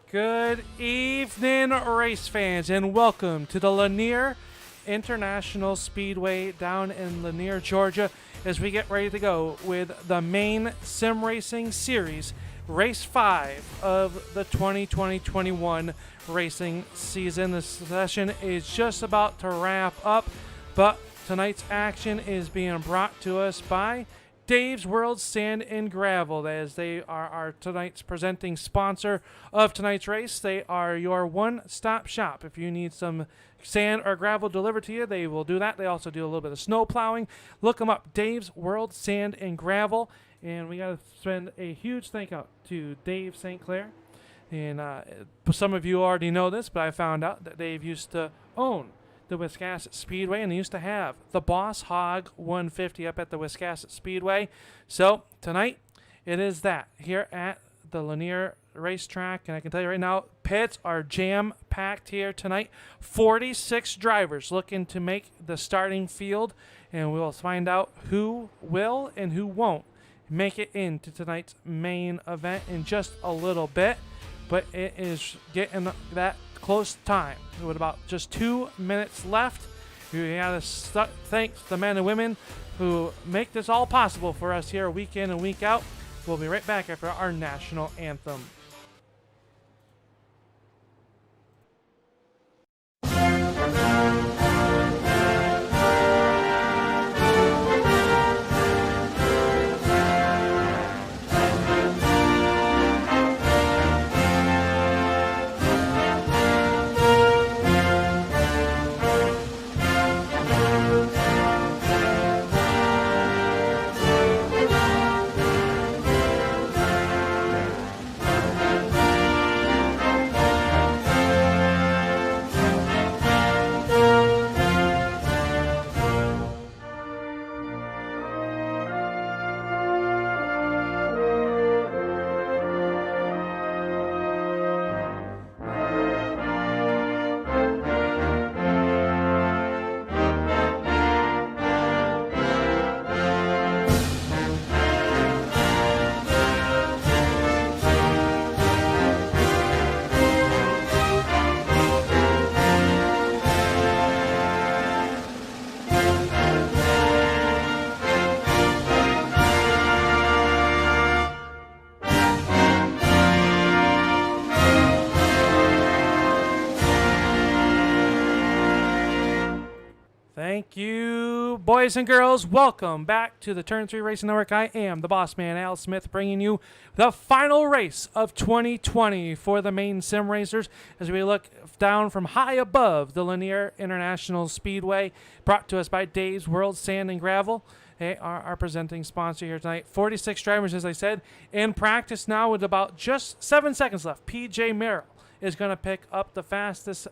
Good evening, race fans, and welcome to the Lanier International Speedway down in Lanier, Georgia, as we get ready to go with the Maine Sim Racing Series, Race 5 of the 2020-21 racing season. The session is just about to wrap up, but tonight's action is being brought to us by Dave's World Sand and Gravel, as they are our tonight's presenting sponsor of tonight's race. They are your one-stop shop. If you need some sand or gravel delivered to you, they will do that. They also do a little bit of snow plowing. Look them up, Dave's World Sand and Gravel. And we got to send a huge thank out to Dave St. Clair. And some of you already know this, but I found out that Dave used to own the Wiscasset Speedway, and they used to have the Boss Hog 150 up at the Wiscasset Speedway. So tonight it is that here at the Lanier racetrack, and I can tell you right now, pits are jam-packed here tonight. 46 drivers looking to make the starting field, and we'll find out who will and who won't make it into tonight's main event in just a little bit. But it is getting that close time with about just 2 minutes left. We got to thank the men and women who make this all possible for us here week in and week out. We'll be right back after our national anthem. Thank you, boys and girls. Welcome back to the Turn 3 Racing Network. I am the boss man, Al Smith, bringing you the final race of 2020 for the Maine Sim Racers as we look down from high above the Lanier International Speedway, brought to us by Dave's World Sand and Gravel. They are our presenting sponsor here tonight. 46 drivers, as I said, in practice now with about just 7 seconds left. PJ Merrill is going to pick up the fastest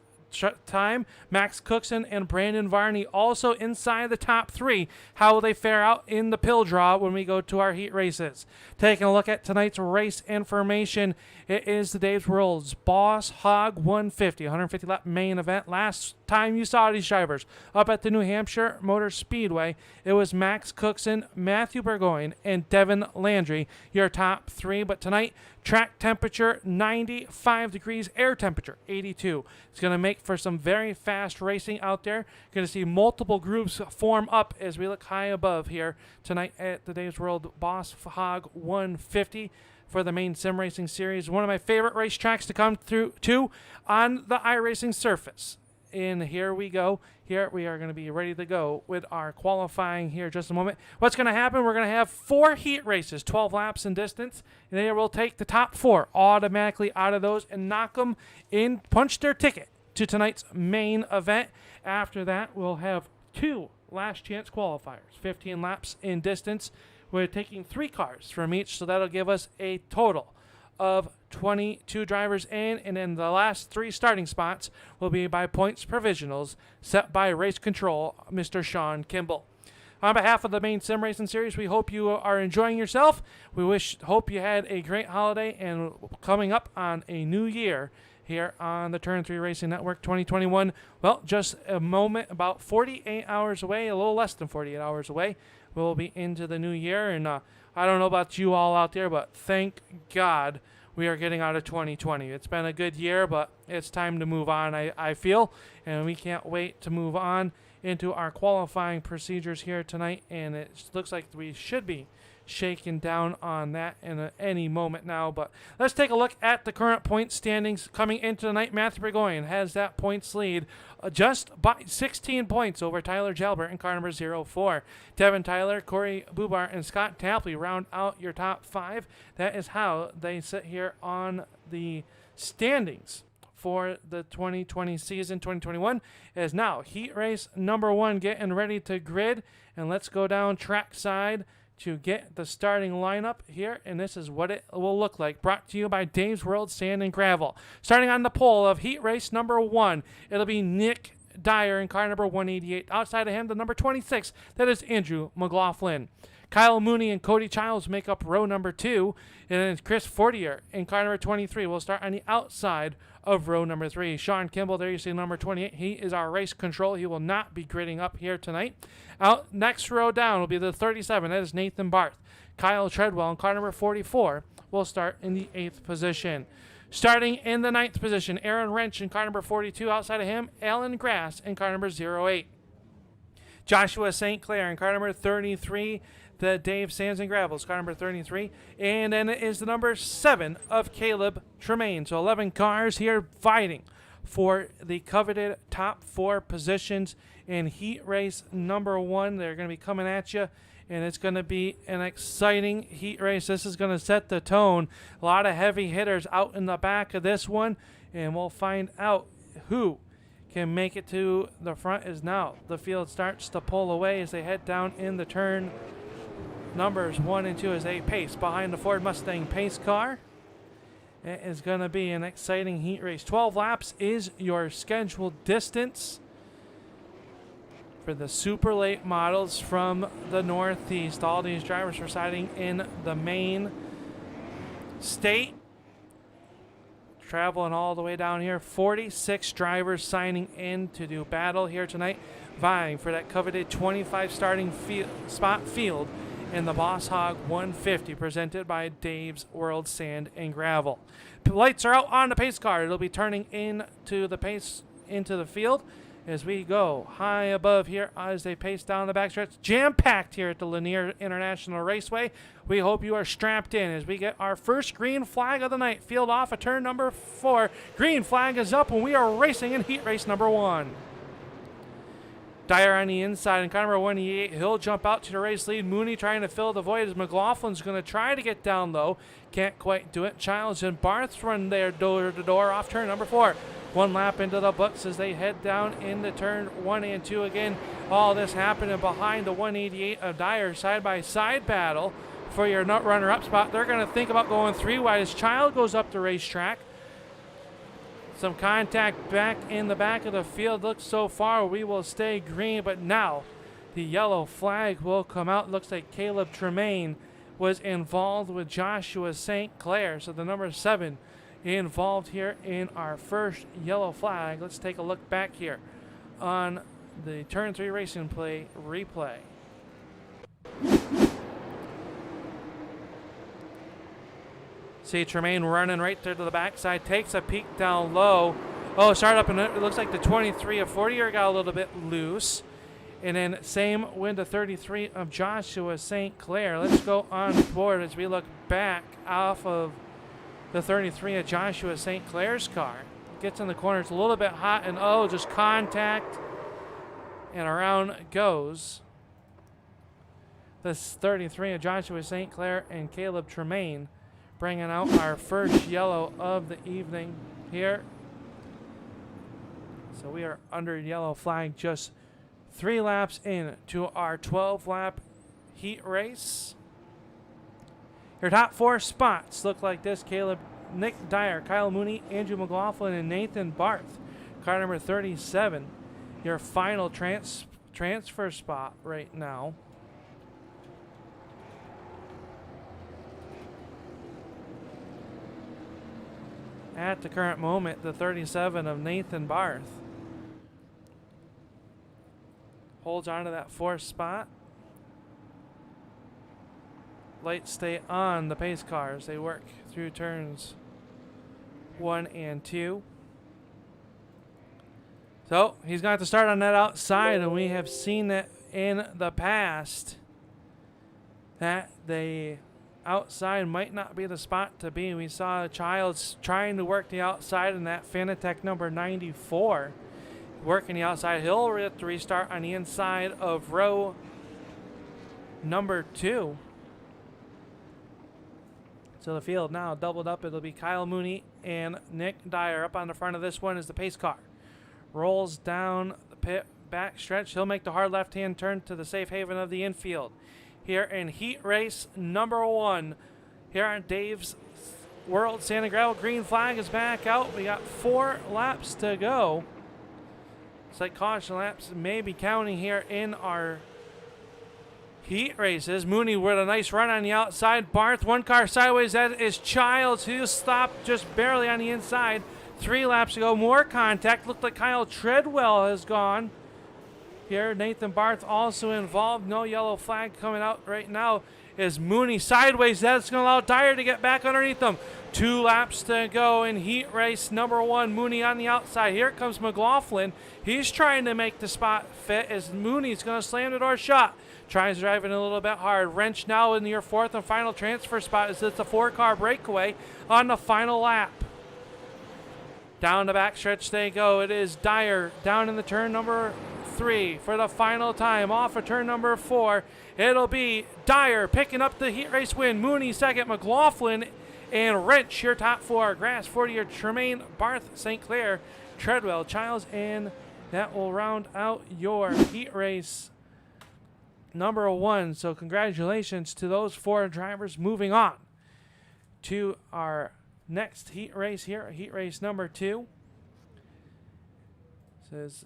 time. Max Cookson and Brandon Varney also inside the top three. How will they fare out in the pill draw when we go to our heat races? Taking a look at tonight's race information, it is the Dave's World's Boss Hog 150, 150 lap main event. Last time you saw these drivers up at the New Hampshire Motor Speedway, it was Max Cookson, Matthew Burgoyne, and Devin Landry, your top three. But tonight, track temperature 95 degrees, air temperature 82. It's going to make for some very fast racing out there. Going to see multiple groups form up as we look high above here tonight at the Dave's World Boss Hog 150 for the Maine Sim Racing Series. One of my favorite racetracks to come through to on the iRacing surface. And here we go. Here we are going to be ready to go with our qualifying here in just a moment. What's going to happen? We're going to have 4 heat races, 12 laps in distance. And they will take the top 4 automatically out of those and knock them in, punch their ticket to tonight's main event. After that, we'll have 2 last chance qualifiers, 15 laps in distance. We're taking 3 cars from each, so that'll give us a total of 22 drivers in, and then the last 3 starting spots will be by points provisionals set by race control, Mr. Sean Kimball. On behalf of the Maine Sim Racing Series, we hope you are enjoying yourself. We hope you had a great holiday and coming up on a new year here on the Turn 3 Racing Network 2021. Well, just a moment, about 48 hours away, a little less than 48 hours away. We'll be into the new year, and I don't know about you all out there, but thank God we are getting out of 2020. It's been a good year, but it's time to move on, I feel, and we can't wait to move on into our qualifying procedures here tonight, and it looks like we should be shaking down on that in any moment now. But let's take a look at the current point standings coming into tonight. Matthew Burgoyne has that points lead just by 16 points over Tyler Jalbert in car number 04. Devin Tyler, Corey Bubar, and Scott Tapley round out your top 5. That is how they sit here on the standings for the 2020 season. 2021 is now heat race number 1 getting ready to grid, and let's go down trackside to get the starting lineup here, and this is what it will look like. Brought to you by Dave's World Sand and Gravel. Starting on the pole of heat race number 1, it'll be Nick Dyer in car number 188. Outside of him, the number 26, that is Andrew McLaughlin. Kyle Mooney and Cody Childs make up row number 2, and then Chris Fortier in car number 23 will start on the outside of row number 3. Sean Kimball, there you see number 28. He is our race control. He will not be gridding up here tonight. Out next row down will be the 37. That is Nathan Barth. Kyle Treadwell in car number 44 will start in the 8th position. Starting in the 9th position, Aaron Wrench in car number 42. Outside of him, Alan Grass in car number 08. Joshua St. Clair in car number 33. The Dave Sands and Gravels, car number 33. And then it is the number 7 of Caleb Tremaine. So 11 cars here fighting for the coveted top 4 positions in heat race number 1. They're going to be coming at you, and it's going to be an exciting heat race. This is going to set the tone. A lot of heavy hitters out in the back of this one, and we'll find out who can make it to the front. Is now the field starts to pull away as they head down in the turn numbers 1 and 2 as they pace behind the Ford Mustang pace car. It is going to be an exciting heat race. 12 laps is your scheduled distance for the super late models from the Northeast. All these drivers residing in the Maine state, traveling all the way down here. 46 drivers signing in to do battle here tonight, vying for that coveted 25 starting spot field in the Boss Hog 150, presented by Dave's World Sand and Gravel. Lights are out on the pace car. It'll be turning into the field as we go high above here as they pace down the backstretch. Jam-packed here at the Lanier International Raceway. We hope you are strapped in as we get our first green flag of the night. Field off at turn number 4. Green flag is up, and we are racing in heat race number 1. Dyer on the inside, and car number 188, he'll jump out to the race lead. Mooney trying to fill the void as McLaughlin's going to try to get down low. Can't quite do it. Childs and Barth run there door to door off turn number 4. 1 lap into the books as they head down into turn 1 and 2 again. All this happening behind the 188 of Dyer. Side-by-side battle for your nut runner-up spot. They're going to think about going 3 wide as Child goes up the racetrack. Some contact back in the back of the field. Looks so far we will stay green, but now the yellow flag will come out. Looks like Caleb Tremaine was involved with Joshua St. Clair. So the number 7 involved here in our first yellow flag. Let's take a look back here on the Turn 3 Racing Play replay. See Tremaine running right there to the backside, takes a peek down low. Oh, started up, and it looks like the 23 of 40 got a little bit loose. And then same with the 33 of Joshua St. Clair. Let's go on board as we look back off of the 33 of Joshua St. Clair's car. Gets in the corner, it's a little bit hot, and oh, just contact, and around goes. This 33 of Joshua St. Clair and Caleb Tremaine, bringing out our first yellow of the evening here. So we are under yellow flag, just 3 laps in to our 12-lap heat race. Your top 4 spots look like this. Nick Dyer, Kyle Mooney, Andrew McLaughlin, and Nathan Barth. Car number 37, your final transfer spot right now. At the current moment, the 37 of Nathan Barth holds on to that 4th spot. Lights stay on the pace cars. They work through turns 1 and 2. So he's going to have to start on that outside, and we have seen that in the past that the outside might not be the spot to be. We saw Childs trying to work the outside in that Fanatec number 94. Working the outside. He'll have to restart on the inside of row number 2. So the field now doubled up. It'll be Kyle Mooney and Nick Dyer. Up on the front of this one is the pace car. Rolls down the pit back stretch. He'll make the hard left-hand turn to the safe haven of the infield. Here in heat race number 1. Here on Dave's World Sand and Gravel. Green flag is back out. We got 4 laps to go. It's like caution laps may be counting here in our heat races. Mooney with a nice run on the outside. Barth, 1 car sideways. That is Childs, who stopped just barely on the inside. 3 laps to go. More contact. Looked like Kyle Treadwell has gone. Here, Nathan Barth also involved. No yellow flag coming out right now. Is Mooney sideways. That's going to allow Dyer to get back underneath him. 2 laps to go in heat race number 1. Mooney on the outside. Here comes McLaughlin. He's trying to make the spot fit as Mooney's going to slam the door shut. Tries driving a little bit hard. Wrench now in your 4th and final transfer spot as it's a 4-car breakaway on the final lap. Down the backstretch they go. It is Dyer down in the turn number 3 for the final time. Off of turn number 4, it'll be Dyer picking up the heat race win. Mooney second, McLaughlin and Wrench your top 4. Grass 40 your Tremaine, Barth, St. Clair, Treadwell, Childs, and that will round out your heat race number 1. So congratulations to those 4 drivers. Moving on to our next heat race here, heat race number 2. Says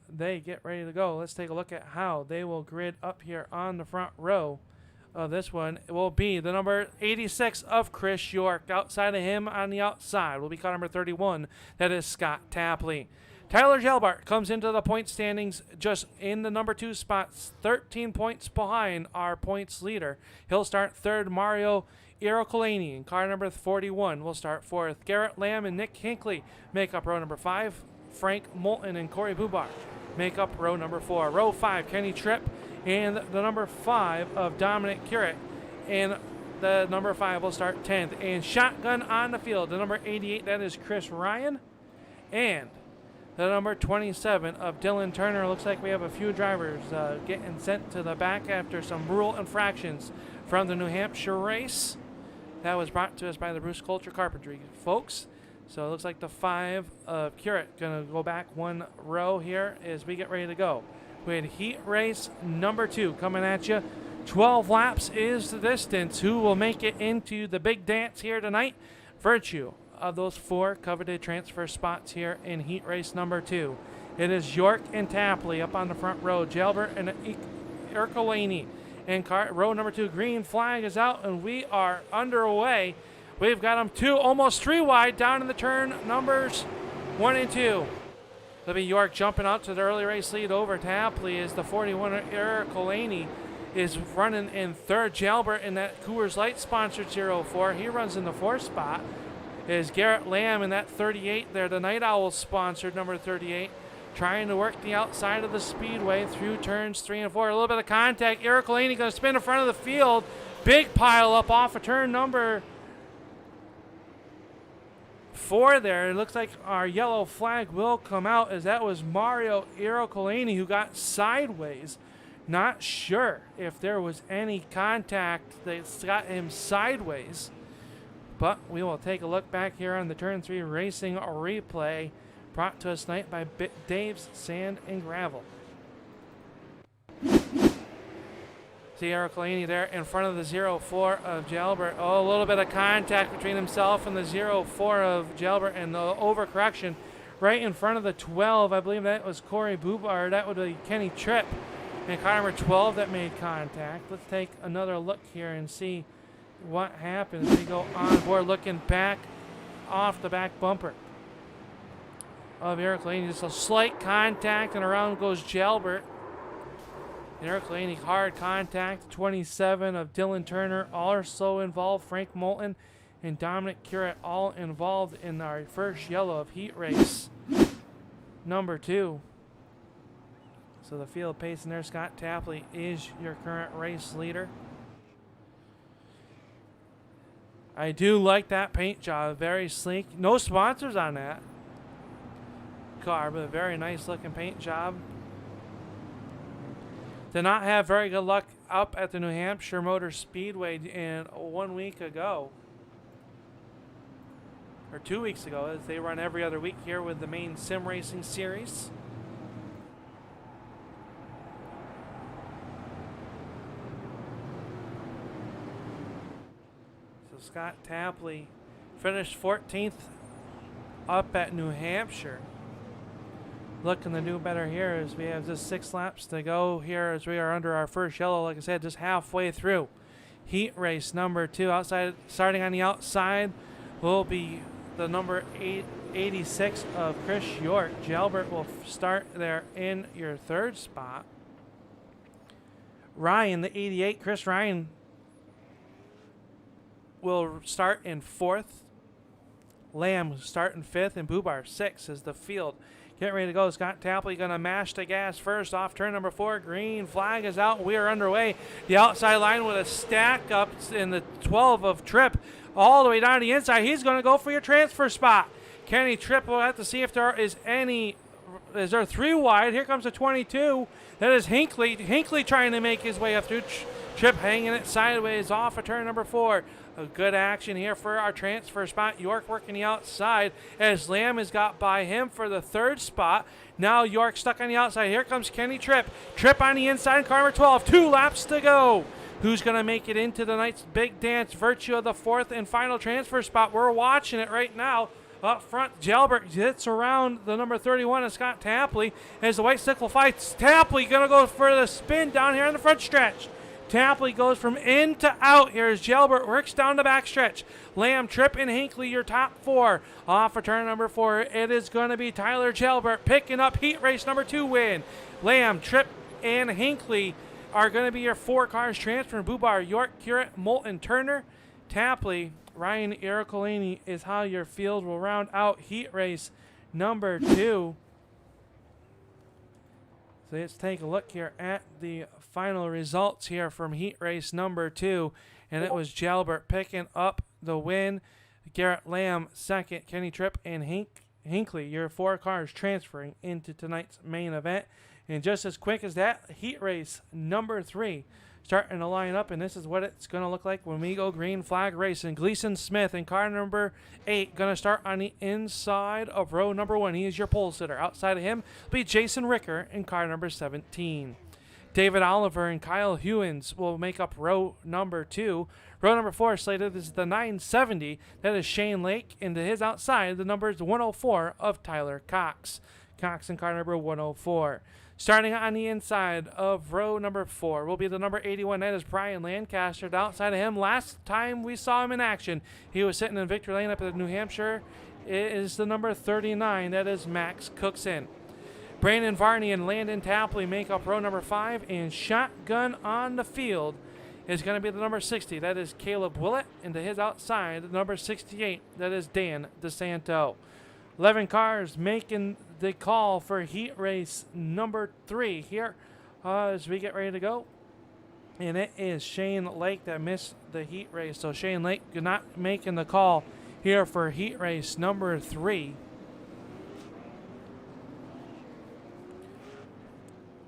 they get ready to go. Let's take a look at how they will grid up here on the front row of this one. It will be the number 86 of Chris York. Outside of him on the outside will be car number 31. That is Scott Tapley. Tyler Gelbart comes into the point standings just in the number 2 spots, 13 points behind our points leader. He'll start 3rd. Mario Irocolani in car number 41 will start 4th. Garrett Lamb and Nick Hinckley make up row number 5. Frank Moulton and Corey Bubar make up row number 4. Row 5, Kenny Tripp and the number 5 of Dominic Curritt. And the number 5 will start 10th. And shotgun on the field, the number 88, that is Chris Ryan. And the number 27 of Dylan Turner. Looks like we have a few drivers getting sent to the back after some rule infractions from the New Hampshire race. That was brought to us by the Bruce Coulter Carpentry folks. So it looks like the 5 of Curritt going to go back 1 row here as we get ready to go. We had heat race number 2 coming at you. 12 laps is the distance. Who will make it into the big dance here tonight? Virtue of those 4 coveted transfer spots here in heat race number 2. It is York and Tapley up on the front row. Jalbert and Ercolani in row number 2. Green flag is out and we are underway. We've got them 2, almost 3 wide down in the turn numbers 1 and 2. It'll be York jumping out to the early race lead over Tapley as the 41 Ercolani is running in 3rd. Jalbert in that Coors Light sponsored 04. He runs in the 4th spot. Is Garrett Lamb in that 38 there, the Night Owl sponsored number 38, trying to work the outside of the speedway through turns 3 and 4. A little bit of contact. Eric Laney going to spin in front of the field. Big pile up off of turn number 4 there. It looks like our yellow flag will come out as that was Mario Irocolani who got sideways. Not sure if there was any contact that got him sideways. But we will take a look back here on the Turn 3 Racing replay brought to us tonight by Dave's Sand and Gravel. See Eric Laney there in front of the 04 of Jalbert. Oh, a little bit of contact between himself and the 04 of Jalbert and the overcorrection right in front of the 12. I believe that was Corey Bubar. That would be Kenny Tripp and car number 12 that made contact. Let's take another look here and see what happens. We go on board looking back off the back bumper of Eric Laney. Just a slight contact and around goes Jalbert. Eric Laney, hard contact. 27 of Dylan Turner also involved. Frank Moulton and Dominic Curett all involved in our first yellow of heat race number 2. So the field pace in there, Scott Tapley is your current race leader. I do like that paint job, very sleek. No sponsors on that car, but a very nice looking paint job. Did not have very good luck up at the New Hampshire Motor Speedway in 1 week ago. Or 2 weeks ago, as they run every other week here with the Maine Sim Racing Series. So Scott Tapley finished 14th up at New Hampshire. Looking to do better here as we have just 6 laps to go here as we are under our first yellow. Like I said, just halfway through heat race number 2. Outside, starting on the outside will be the number 86 of Chris York. Jalbert will start there in your 3rd spot. Ryan, the 88, Chris Ryan will start in 4th. Lamb start in 5th, and Bubar 6th is the field. Get ready to go. Scott Tapley going to mash the gas first off turn number 4. Green flag is out. We are underway. The outside line with a stack up in the 12 of Tripp all the way down to the inside. He's going to go for your transfer spot. Kenny Tripp will have to see if there is any. Is there 3 wide? Here comes a 22. That is Hinckley. Hinckley trying to make his way up through. Tripp hanging it sideways off of turn number 4. A good action here for our transfer spot. York working the outside as Lamb has got by him for the 3rd spot. Now York stuck on the outside. Here comes Kenny Tripp. Tripp on the inside, car number 12. 2 laps to go. Who's going to make it into the night's big dance? Virtue of the 4th and final transfer spot. We're watching it right now. Up front, Jalbert hits around the number 31 of Scott Tapley as the white sickle fights. Tapley going to go for the spin down here in the front stretch. Tapley goes from in to out here as Jalbert works down the backstretch. Lamb, Tripp, and Hinckley, your top 4. Off of turn number 4, it is going to be Tyler Jalbert picking up heat race number 2 win. Lamb, Tripp, and Hinckley are going to be your 4 cars transferring. Bubar, York, Curett, Moulton, Turner, Tapley, Ryan Iracolini is how your field will round out heat race number 2. So let's take a look here at the final results here from heat race number 2. And it was Jalbert picking up the win. Garrett Lamb 2nd. Kenny Tripp and Hinckley, your 4 cars transferring into tonight's main event. And just as quick as that, heat race number 3 starting to line up, and this is what it's going to look like when we go green flag racing. Gleason Smith in car number 8 going to start on the inside of row number 1. He is your pole sitter. Outside of him will be Jason Ricker in car number 17. David Oliver and Kyle Hewins will make up row number 2. Row number 4 slated is the 970. That is Shane Lake. And to his outside, the number is 104 of Tyler Cox. Cox in car number 104. Starting on the inside of row number 4 will be the number 81. That is Brian Lancaster. Outside of him, last time we saw him in action, he was sitting in victory lane up at New Hampshire. It is the number 39. That is Max Cookson. Brandon Varney and Landon Tapley make up row number 5. And shotgun on the field is going to be the number 60. That is Caleb Willett. And to his outside, the number 68. That is Dan DeSanto. 11 cars making the call for heat race number 3 here as we get ready to go. And it is Shane Lake that missed the heat race. So Shane Lake not making the call here for heat race number 3.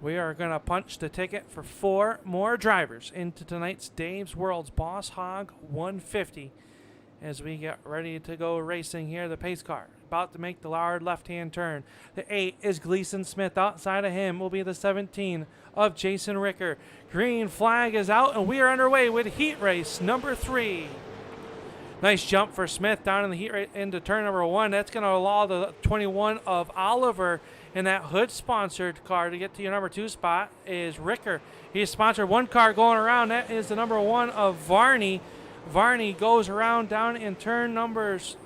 We are going to punch the ticket for 4 more drivers into tonight's Dave's World's Boss Hog 150 as we get ready to go racing here. The pace car about to make the hard left-hand turn. The 8 is Gleason Smith. Outside of him will be the 17 of Jason Ricker. Green flag is out, and we are underway with heat race number 3. Nice jump for Smith down in the heat race into turn number 1. That's going to allow the 21 of Oliver in that Hood-sponsored car to get to your number 2 spot is Ricker. He's sponsored 1 car going around. That is the number 1 of Varney. Varney goes around down in turn numbers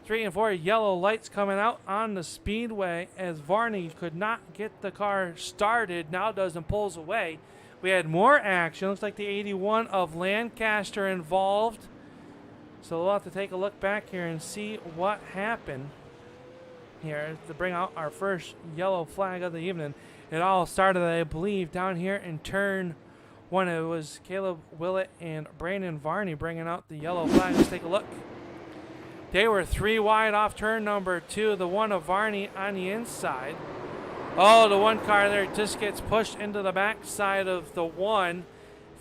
3 and 4. Yellow lights coming out on the speedway as Varney could not get the car started. Now does and pulls away. We had more action. Looks like the 81 of Lancaster involved So we'll have to take a look back here and see what happened here to bring out our first yellow flag of the evening. It all started, I believe, down here in turn one. It was Caleb Willett and Brandon Varney bringing out the yellow flag. Let's take a look. They were 3 wide off turn number 2. The one of Varney on the inside. Oh, the one car there just gets pushed into the back side of the one.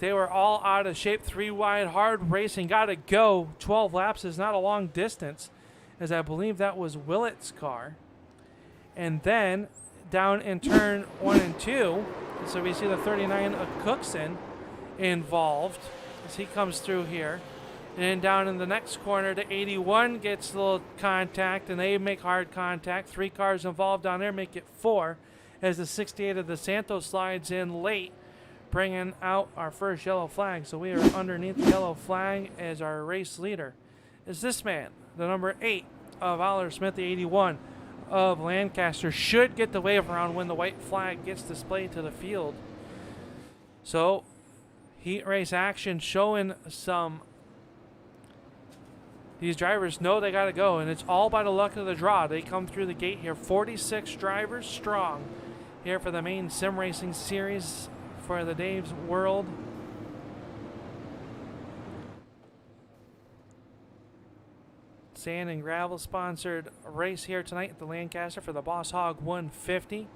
They were all out of shape. 3 wide, hard racing. Got to go. 12 laps is not a long distance, as I believe that was Willett's car. And then down in turn 1 and 2, so we see the 39 of Cookson involved as he comes through here. And then down in the next corner, the 81 gets a little contact, and they make hard contact. 3 cars involved down there make it 4, as the 68 of the Santos slides in late, bringing out our first yellow flag. So we are underneath the yellow flag as our race leader is this man, the number 8 of Oliver Smith, the 81 of Lancaster. Should get the wave around when the white flag gets displayed to the field. So heat race action showing some. These drivers know they got to go, and it's all by the luck of the draw. They come through the gate here, 46 drivers strong here for the Maine Sim Racing Series for the Dave's World. Sand and gravel sponsored race here tonight at the Lancaster for the Boss Hog 150.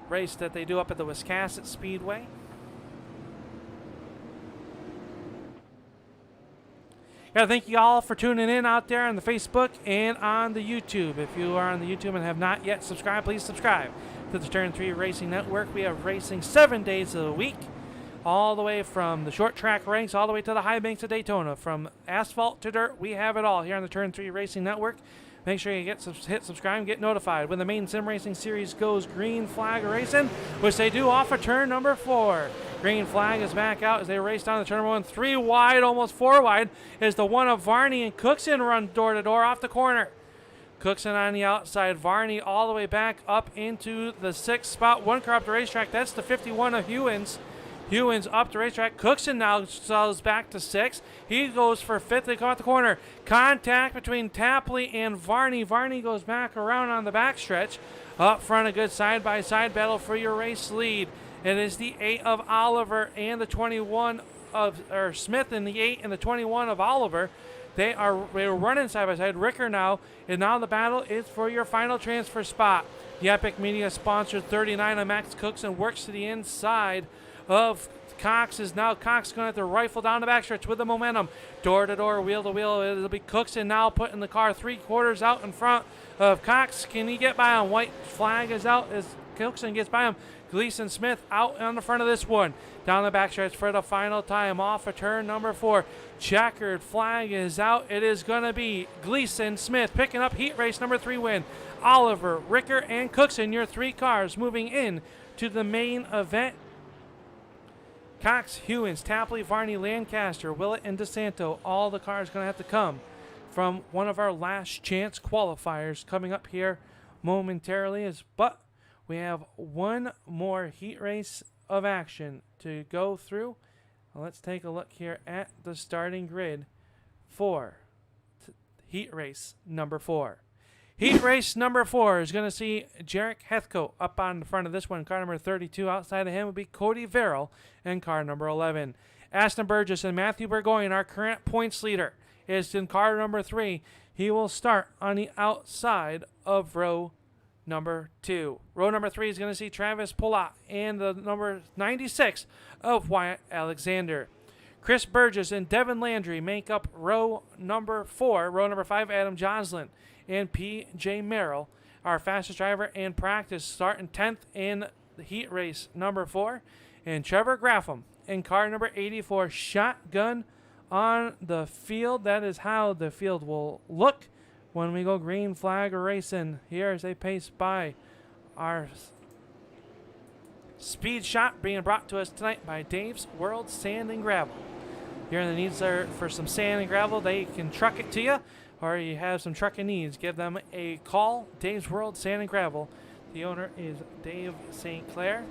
Race that they do up at the Wiscasset Speedway. Yeah, thank you all for tuning in out there on the Facebook and on the YouTube. If you are on the YouTube and have not yet subscribed, please subscribe to the Turn 3 Racing Network. We have racing 7 days a week, all the way from the short track ranks all the way to the high banks of Daytona. From asphalt to dirt, we have it all here on the Turn 3 Racing Network. Make sure you hit subscribe and get notified when the Maine Sim Racing Series goes green flag racing, which they do off of turn number 4. Green flag is back out as they race down the turn number 1. 3 wide, almost 4 wide, as the one of Varney and Cookson run door to door off the corner. Cookson on the outside, Varney all the way back up into the 6th spot. 1 car up the racetrack. That's the 51 of Hewins. Hewins up the racetrack. Cookson now sells back to 6th. He goes for 5th. They come out the corner. Contact between Tapley and Varney. Varney goes back around on the backstretch. Up front, a good side-by-side battle for your race lead. It is the 8 of Oliver and the 21 of Smith, and the 8 and the 21 of Oliver. They are running side by side. Ricker now, and now the battle is for your final transfer spot. The Epic Media sponsored 39 of Max Cookson works to the inside of Cox. Is now Cox going to have to rifle down the backstretch with the momentum. Door to door, wheel to wheel. It'll be Cookson now putting the car 3/4 out in front of Cox. Can he get by him? White flag is out as Cookson gets by him. Gleason Smith out on the front of this one. Down the backstretch for the final time off of turn number 4. Checkered flag is out. It is going to be Gleason Smith picking up heat race number 3 win. Oliver, Ricker, and Cookson, your 3 cars moving in to the main event. Cox, Hewins, Tapley, Varney, Lancaster, Willett, and DeSanto. All the cars going to have to come from one of our last chance qualifiers coming up here momentarily. But we have one more heat race of action to go through. Let's take a look here at the starting grid for heat race number 4. Heat race number 4 is going to see Jarek Heathcote up on the front of this one. Car number 32. Outside of him would be Cody Verrill and car number 11. Aston Burgess and Matthew Burgoyne, our current points leader, is in car number 3. He will start on the outside of row number 2. Row number 3 is going to see Travis Polat and the number 96 of Wyatt Alexander. Chris Burgess and Devin Landry make up row number 4. Row number 5, Adam Joslin and P.J. Merrill, our fastest driver in practice, starting 10th in the heat race number 4. And Trevor Graffam in car number 84, shotgun on the field. That is how the field will look when we go green flag racing here as they pace by our speed shot being brought to us tonight by Dave's World Sand and Gravel. Here the needs are for some sand and gravel, they can truck it to you, or you have some trucking needs, give them a call. Dave's World Sand and Gravel. The owner is Dave St. Clair.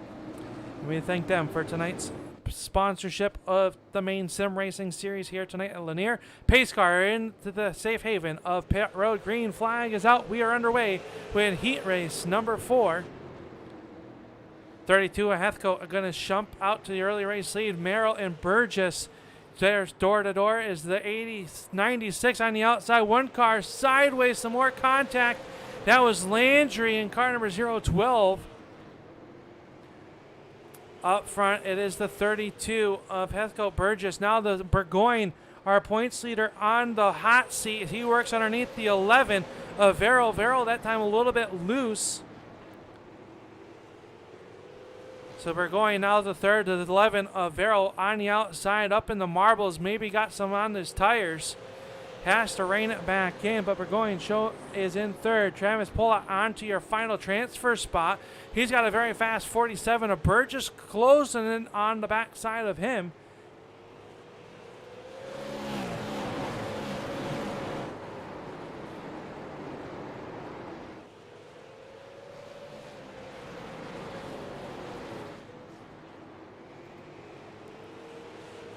We thank them for tonight's sponsorship of the Maine Sim Racing Series here tonight at Lanier. Pace car into the safe haven of pit road. Green flag is out. We are underway with heat race number 4. 32 of Heathcote are going to jump out to the early race lead. Merrill and Burgess. There's door to door is the 96 on the outside. One car sideways, some more contact. That was Landry in car number 012. Up front, it is the 32 of Heathcote Burgess. Now the Burgoyne, our points leader, on the hot seat. He works underneath the 11 of Verrill. Verrill that time a little bit loose. So Burgoyne now the third to the 11 of Verrill on the outside, up in the marbles. Maybe got some on his tires. Has to rein it back in, but Burgoyne is in third. Travis Pola onto your final transfer spot. He's got a very fast 47 of Burgess closing in on the backside of him.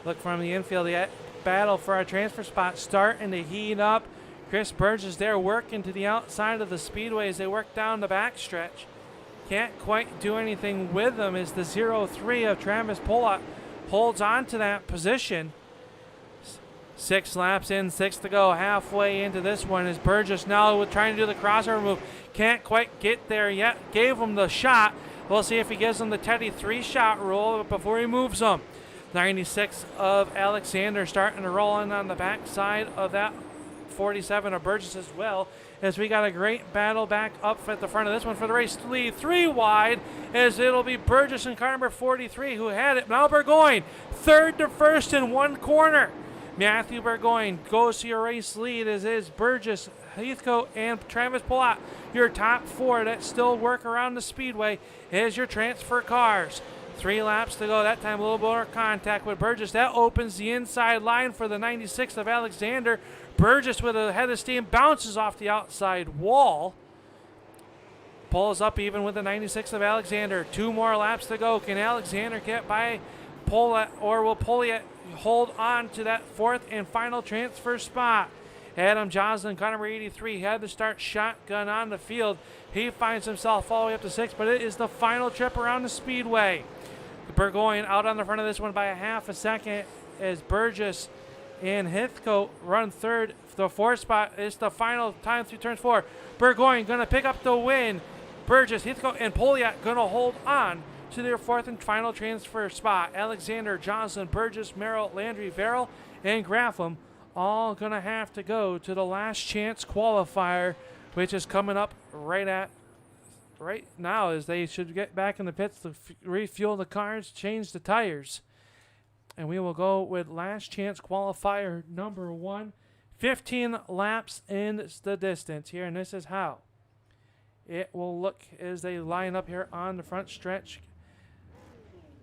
Look from the infield, the battle for our transfer spot starting to heat up. Chris Burgess there working to the outside of the speedway as they work down the backstretch. Can't quite do anything with them as the 03 of Travis Pollock holds on to that position. 6 laps in, 6 to go. Halfway into this one is Burgess now trying to do the crossover move. Can't quite get there yet. Gave him the shot. We'll see if he gives him the Teddy 3-shot rule before he moves him. 96 of Alexander starting to roll in on the backside of that 47 of Burgess as well, as we got a great battle back up at the front of this one for the race lead. 3 wide as it'll be Burgess and car number 43 who had it. Now Burgoyne, third to first in one corner. Matthew Burgoyne goes to your race lead as is Burgess, Heathcote, and Travis Pollock. Your top 4 that still work around the speedway is your transfer cars. 3 laps to go. That time a little more contact with Burgess. That opens the inside line for the 96 of Alexander. Burgess with a head of steam bounces off the outside wall. Pulls up even with the 96 of Alexander. 2 more laps to go. Can Alexander get by Pola, or will Pola hold on to that 4th and final transfer spot? Adam Joslin, car number 83, had to start shotgun on the field. He finds himself all the way up to 6th, but it is the final trip around the speedway. Burgoyne out on the front of this one by a half a second as Burgess and Heathcote run third. The 4th spot is the final time through turns 4. Burgoyne going to pick up the win. Burgess, Heathcote, and Poliak going to hold on to their 4th and final transfer spot. Alexander, Johnson, Burgess, Merrill, Landry, Verrill, and Graffam all going to have to go to the last chance qualifier, which is coming up right now, as they should get back in the pits to refuel the cars, change the tires. And we will go with last chance qualifier number 1. 15 laps in the distance here, and this is how it will look as they line up here on the front stretch.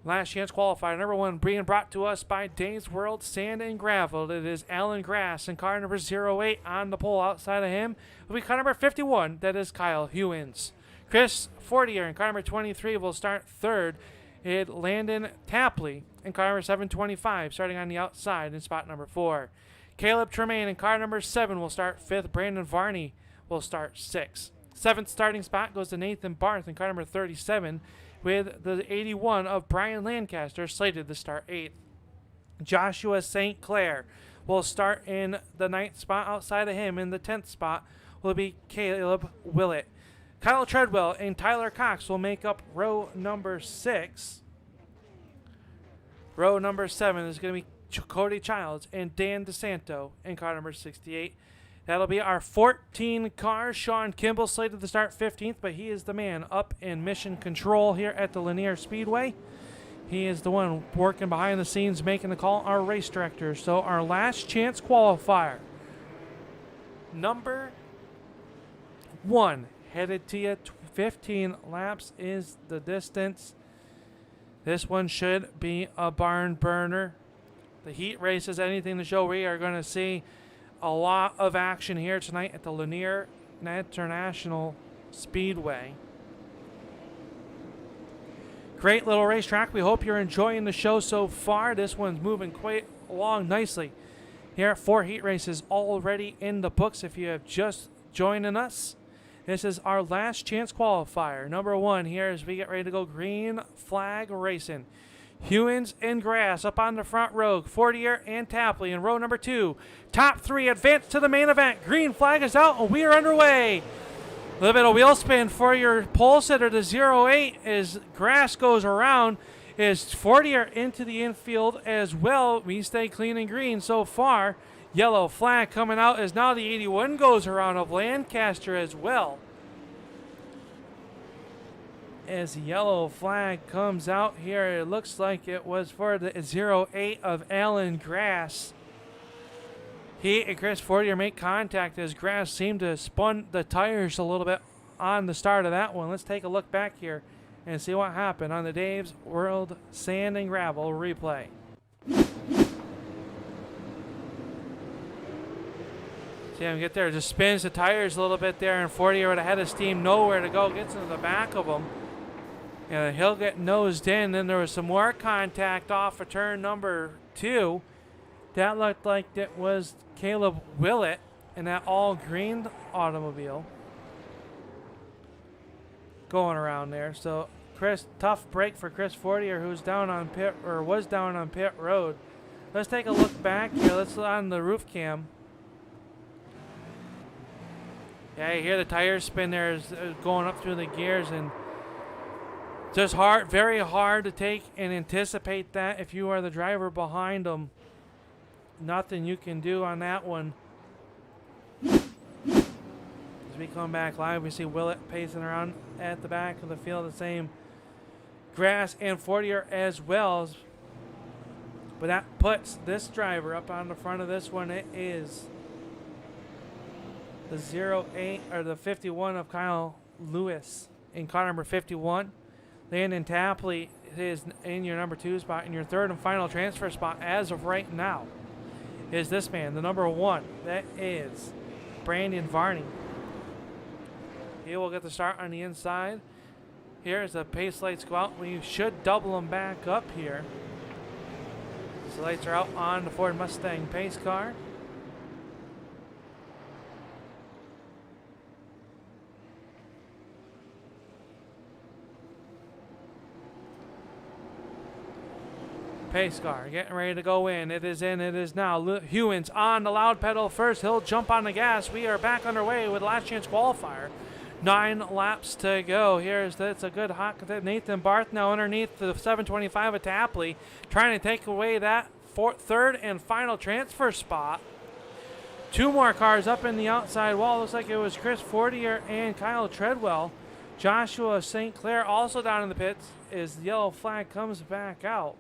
Last chance qualifier number 1 being brought to us by Days World Sand and Gravel. It is Alan Grass and car number 08 on the pole. Outside of him will be car number 51. That is Kyle Hewins. Chris Fortier and car number 23 will start third. Landon Tapley and car number 725 starting on the outside in spot number 4. Caleb Tremaine and car number 7 will start 5th. Brandon Varney will start 6th. 7th starting spot goes to Nathan Barth and car number 37, with the 81 of Brian Lancaster slated to start 8th. Joshua St. Clair will start in the 9th spot. Outside of him in the 10th spot will be Caleb Willett. Kyle Treadwell and Tyler Cox will make up row number 6. Row number 7 is going to be Cody Childs and Dan DeSanto in car number 68. That'll be our 14 cars. Sean Kimball slated to start 15th, but he is the man up in mission control here at the Lanier Speedway. He is the one working behind the scenes, making the call, our race director. So our last chance qualifier, number 1, headed to you. 15 laps is the distance. This one should be a barn burner. The heat race is anything to show. We are going to see a lot of action here tonight at the Lanier International Speedway. Great little racetrack. We hope you're enjoying the show so far. This one's moving quite along nicely. Here, 4 heat races already in the books if you have just joining us. This is our last chance qualifier. Number 1 here as we get ready to go green flag racing. Hewins and Grass up on the front row. Fortier and Tapley in row number 2. Top 3 advance to the main event. Green flag is out and we are underway. A little bit of wheel spin for your pole sitter to 08 as Grass goes around. Is Fortier into the infield as well. We stay clean and green so far. Yellow flag coming out as now the 81 goes around of Lancaster as well. As the yellow flag comes out here, it looks like it was for the 08 of Alan Grass. He and Chris Fortier make contact as Grass seemed to spun the tires a little bit on the start of that one. Let's take a look back here and see what happened on the Dave's World Sand and Gravel replay. See him get there, just spins the tires a little bit there, and Fortier would have had his team nowhere to go, gets into the back of him. And he'll get nosed in. Then there was some more contact off of turn number 2. That looked like it was Caleb Willett in that all green automobile going around there. So tough break for Chris Fortier, who's down on pit or was down on pit road. Let's take a look back here. Let's look on the roof cam. Yeah, you hear the tires spin there is going up through the gears, and just very hard to take and anticipate that if you are the driver behind them. Nothing you can do on that one. As we come back live, we see Willett pacing around at the back of the field, the same Grass and Fortier as well. But that puts this driver up on the front of this one. It is the 08 or the 51 of Kyle Lewis in car number 51. Landon Tapley is in your number 2 spot. In your third and final transfer spot as of right now is this man, the number 1. That is Brandon Varney. He will get the start on the inside. Here as the pace lights go out, we should double them back up here. So lights are out on the Ford Mustang pace car. Pace car getting ready to go in. It is in. It is now. Hewins on the loud pedal first. He'll jump on the gas. We are back underway with last chance qualifier. 9 laps to go. It's a good hot. Nathan Barth now underneath the 725 of Tapley, trying to take away that third and final transfer spot. 2 more cars up in the outside wall. Looks like it was Chris Fortier and Kyle Treadwell. Joshua St. Clair also down in the pits as the yellow flag comes back out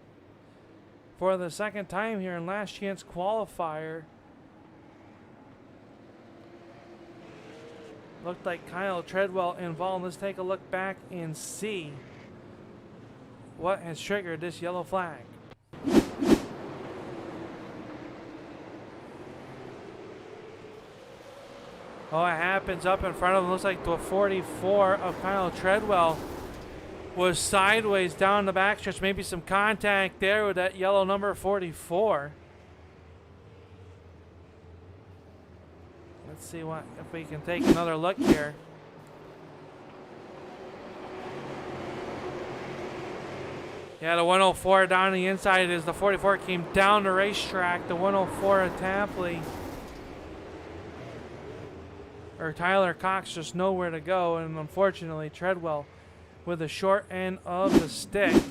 for the second time here in last chance qualifier. Looked like Kyle Treadwell involved. Let's take a look back and see what has triggered this yellow flag. Oh, it happens up in front of him. Looks like the 44 of Kyle Treadwell was sideways down the backstretch. Maybe some contact there with that yellow number 44. Let's see if we can take another look here. Yeah, the 104 down the inside as the 44 came down the racetrack. The 104 of Tapley or Tyler Cox just nowhere to go, and unfortunately Treadwell with the short end of the stick.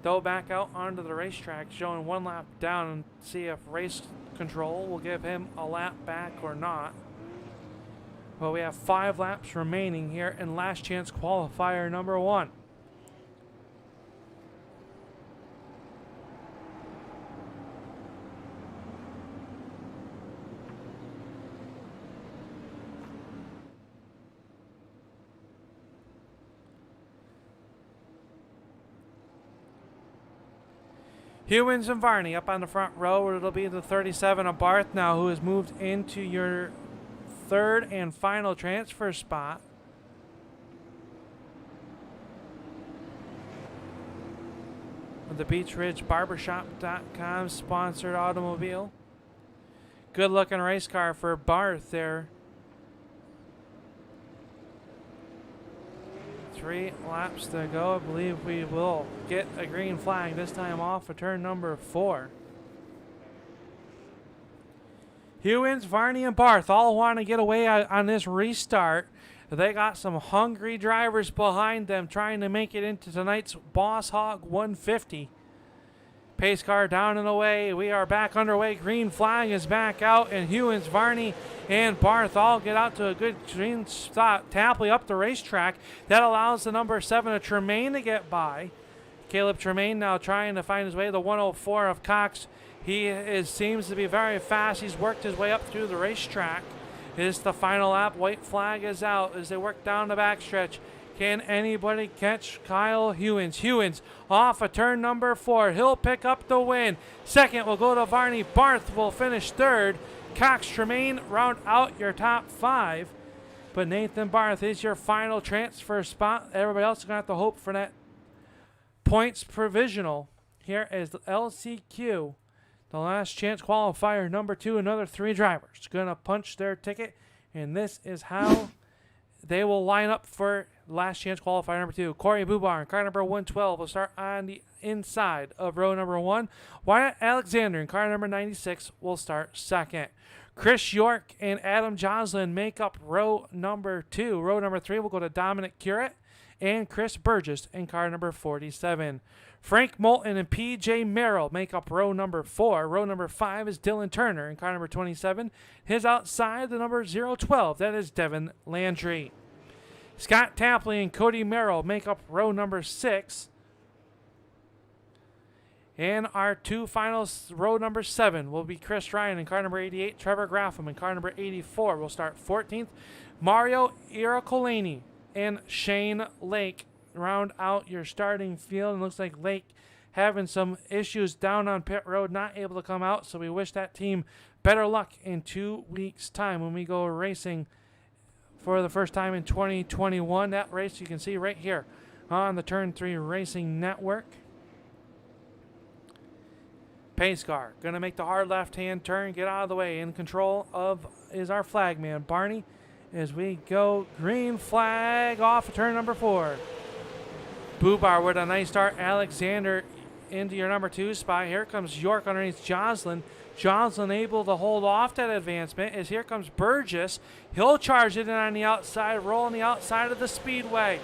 They'll back out onto the racetrack, showing 1 lap down, and see if race control will give him a lap back or not. But we have 5 laps remaining here in last chance qualifier number 1. Hewins and Varney up on the front row. It'll be the 37 of Barth now, who has moved into your third and final transfer spot. of the Beach Ridge Barbershop.com sponsored automobile. Good looking race car for Barth there. 3 laps to go. I believe we will get a green flag this time off of turn number 4. Hewins, Varney, and Barth all want to get away on this restart. They got some hungry drivers behind them trying to make it into tonight's Boss Hog 150. Pace car down and away. We are back underway. Green flag is back out, and Hewins, Varney, and Barth all get out to a good green stop. Tapley up the racetrack. That allows the number 7 of Tremaine to get by. Caleb Tremaine now trying to find his way to the 104 of Cox. He seems to be very fast. He's worked his way up through the racetrack. It's the final lap. White flag is out as they work down the backstretch. Can anybody catch Kyle Hewins? Hewins off of turn number 4. He'll pick up the win. Second will go to Varney. Barth will finish third. Cox, Tremaine round out your top 5. But Nathan Barth is your final transfer spot. Everybody else is going to have to hope for that points provisional. Here is the LCQ. The last chance qualifier number 2. Another 3 drivers going to punch their ticket. And this is how they will line up for last chance qualifier number 2. Corey Bubar in car number 112 will start on the inside of row number 1. Wyatt Alexander in car number 96 will start second. Chris York and Adam Joslin make up row number 2. Row number 3 will go to Dominic Curett and Chris Burgess in car number 47. Frank Moulton and P.J. Merrill make up row number 4. Row number 5 is Dylan Turner in car number 27. His outside, the number 012, that is Devin Landry. Scott Tapley and Cody Merrill make up row number 6. And our 2 finals, row number 7, will be Chris Ryan in car number 88. Trevor Graffam in car number 84 will start 14th. Mario Iracolani and Shane Lake round out your starting field. And looks like Lake having some issues down on pit road, not able to come out. So we wish that team better luck in 2 weeks' time when we go racing for the first time in 2021. That race you can see right here on the Turn 3 Racing Network. Pace car going to make the hard left-hand turn, get out of the way. In control of is our flagman, Barney, as we go green flag off of turn number 4. Bubar with a nice start. Alexander into your number 2 spot. Here comes York underneath Joslin. Joslin able to hold off that advancement as here comes Burgess. He'll charge it in on the outside, rolling the outside of the speedway.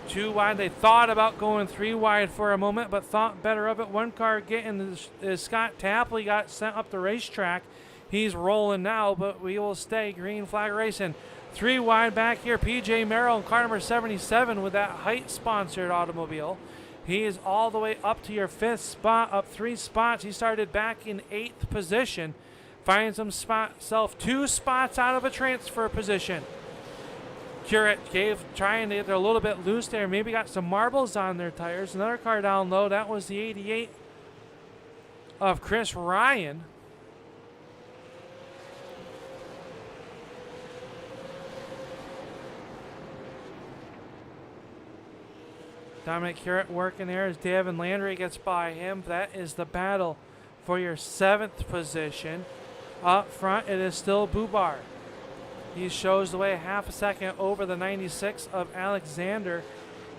2 wide. They thought about going 3 wide for a moment, but thought better of it. One car getting is Scott Tapley got sent up the racetrack. He's rolling now, but we will stay green flag racing. 3 wide back here, P.J. Merrill in car number 77 with that Height-sponsored automobile. He is all the way up to your 5th spot, up 3 spots. He started back in 8th position. Finds himself 2 spots out of a transfer position. Curett trying to get a little bit loose there. Maybe got some marbles on their tires. Another car down low. That was the 88 of Chris Ryan. Dominic Curett working there as Devin Landry gets by him. That is the battle for your 7th position. Up front, it is still Bubar. He shows the way half a second over the 96 of Alexander.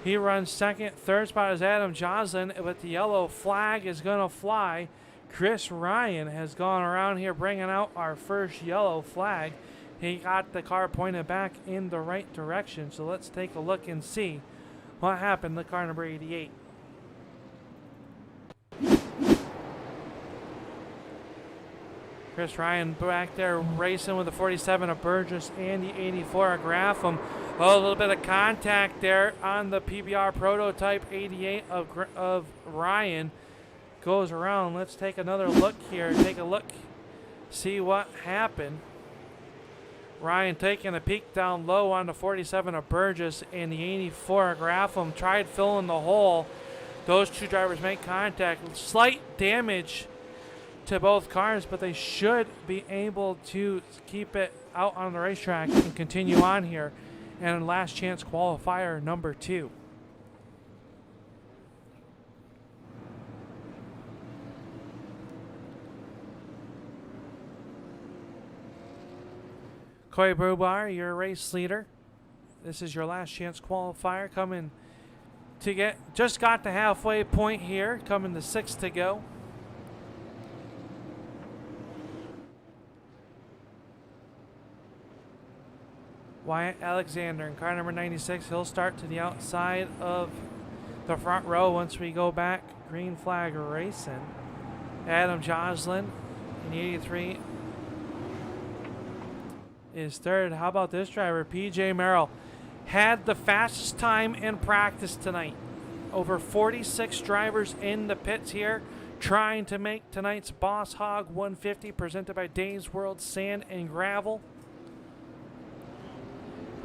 He runs second. 3rd spot is Adam Joslin, but the yellow flag is going to fly. Chris Ryan has gone around here bringing out our first yellow flag. He got the car pointed back in the right direction, so let's take a look and see what happened to car number 88. Chris Ryan back there racing with the 47 of Burgess and the 84 of Graffam. Oh, a little bit of contact there on the PBR prototype 88 of Ryan. Goes around. Let's take another look here. Take a look. See what happened. Ryan taking a peek down low on the 47 of Burgess and the 84 of Graffam. Tried filling the hole. Those 2 drivers make contact. Slight damage to both cars, but they should be able to keep it out on the racetrack and continue on here. And last chance qualifier number 2. Coy Brubar, your race leader. This is your last chance qualifier coming to just got the halfway point here, coming to 6 to go. Wyatt Alexander in car number 96. He'll start to the outside of the front row once we go back. Green flag racing. Adam Joslin in the 83 is third. How about this driver? PJ Merrill had the fastest time in practice tonight. Over 46 drivers in the pits here trying to make tonight's Boss Hog 150 presented by Dave's World Sand and Gravel.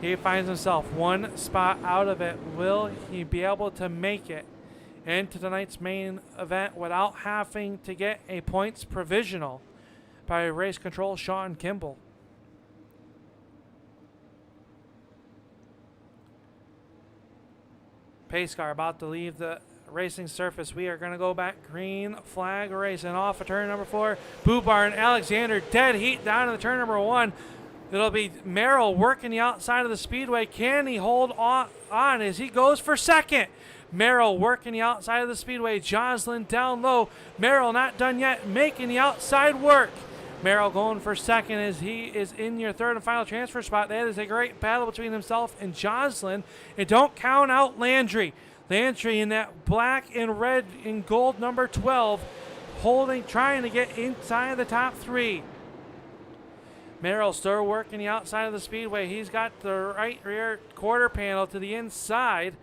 He finds himself one spot out of it. Will he be able to make it into tonight's main event without having to get a points provisional by race control Sean Kimball? Pace car about to leave the racing surface. We are going to go back. Green flag racing off of turn number 4. Bubar and Alexander dead heat down to the turn number 1. It'll be Merrill working the outside of the speedway. Can he hold on as he goes for second? Merrill working the outside of the speedway. Joslin down low. Merrill not done yet, making the outside work. Merrill going for second as he is in your third and final transfer spot. That is a great battle between himself and Joslin. And don't count out Landry. Landry in that black and red and gold number 12, trying to get inside the top 3. Merrill still working the outside of the speedway. He's got the right rear quarter panel to the inside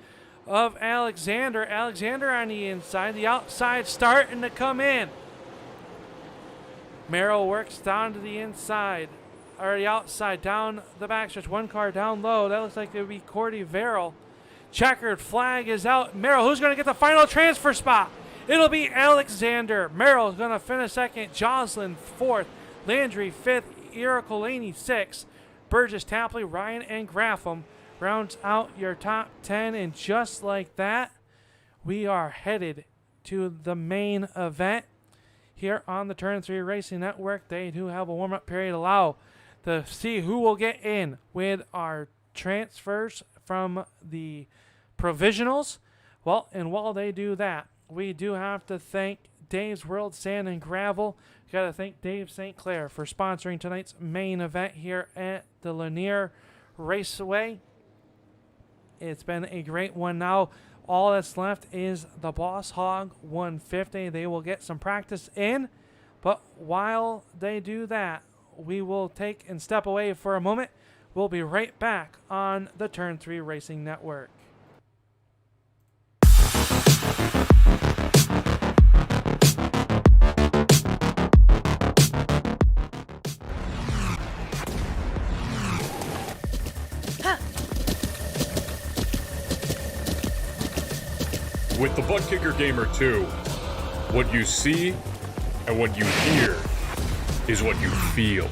of Alexander. Alexander on the inside. The outside starting to come in. Merrill works down to the inside, or the outside, down the backstretch. One car down low. That looks like it would be Cordy Verrill. Checkered flag is out. Merrill, who's going to get the final transfer spot? It'll be Alexander. Merrill's going to finish second. Joslin fourth. Landry fifth. Iracolani 6th, Burgess, Tapley, Ryan, and Graffam rounds out your top 10. And just like that, we are headed to the main event here on the Turn 3 Racing Network. They do have a warm-up period allow to see who will get in with our transfers from the provisionals. Well, and while they do that, we do have to thank Dave's World Sand and Gravel. Got to thank Dave St. Clair for sponsoring tonight's main event here at the Lanier Raceway. It's been a great one. Now all that's left is the Boss Hog 150. They will get some practice in, but while they do that, we will take and step away for a moment. We'll be right back on the Turn 3 Racing Network. With the Butt Kicker Gamer 2, what you see and what you hear is what you feel.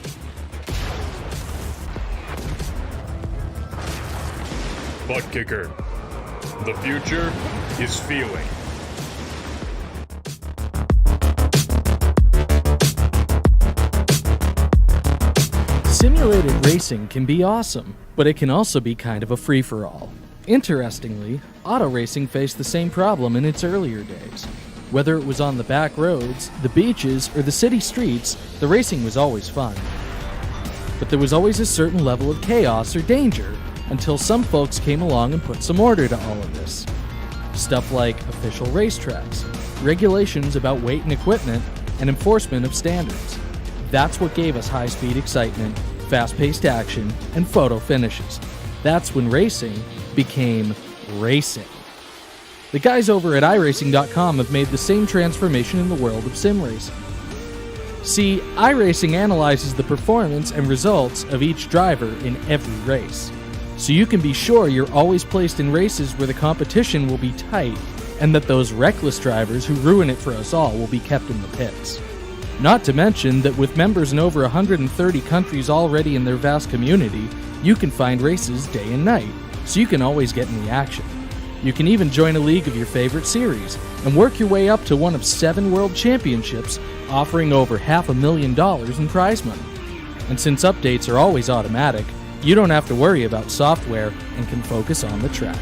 Butt Kicker. The future is feeling. Simulated racing can be awesome, but it can also be kind of a free-for-all. Interestingly, auto racing faced the same problem in its earlier days. Whether it was on the back roads, the beaches, or the city streets, the racing was always fun. But there was always a certain level of chaos or danger, until some folks came along and put some order to all of this. Stuff like official racetracks, regulations about weight and equipment, and enforcement of standards. That's what gave us high-speed excitement, fast-paced action, and photo finishes. That's when racing became racing. The guys over at iRacing.com have made the same transformation in the world of sim racing. See, iRacing analyzes the performance and results of each driver in every race, so you can be sure you're always placed in races where the competition will be tight and that those reckless drivers who ruin it for us all will be kept in the pits. Not to mention that with members in over 130 countries already in their vast community, you can find races day and night, so you can always get in the action. You can even join a league of your favorite series and work your way up to one of 7 world championships, offering over $500,000 in prize money. And since updates are always automatic, you don't have to worry about software and can focus on the track.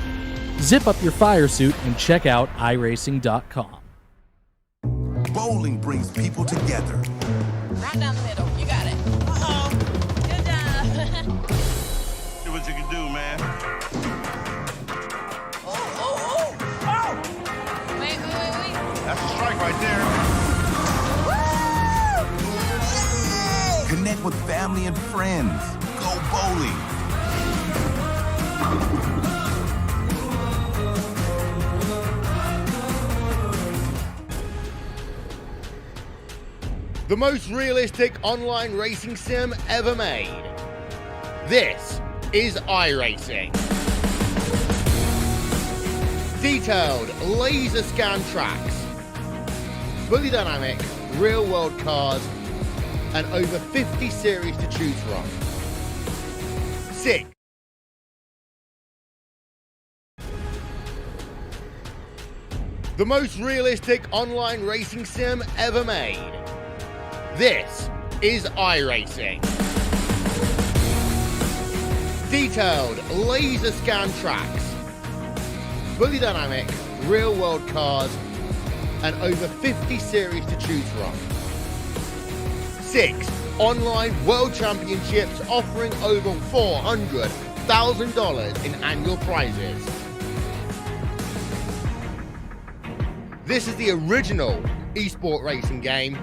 Zip up your fire suit and check out iRacing.com. Bowling brings people together. Right down the middle. You got it. Uh-oh. Good job. See what you can do, man. Wait. That's a strike right there. Woo! Connect with family and friends. Go bowling. The most realistic online racing sim ever made. This is iRacing. Detailed laser scan tracks, fully dynamic real world cars, and over 50 series to choose from. 6. The most realistic online racing sim ever made. This is iRacing. Detailed laser scan tracks, fully dynamic real world cars, and over 50 series to choose from. 6 online world championships offering over $400,000 in annual prizes. This is the original esport racing game.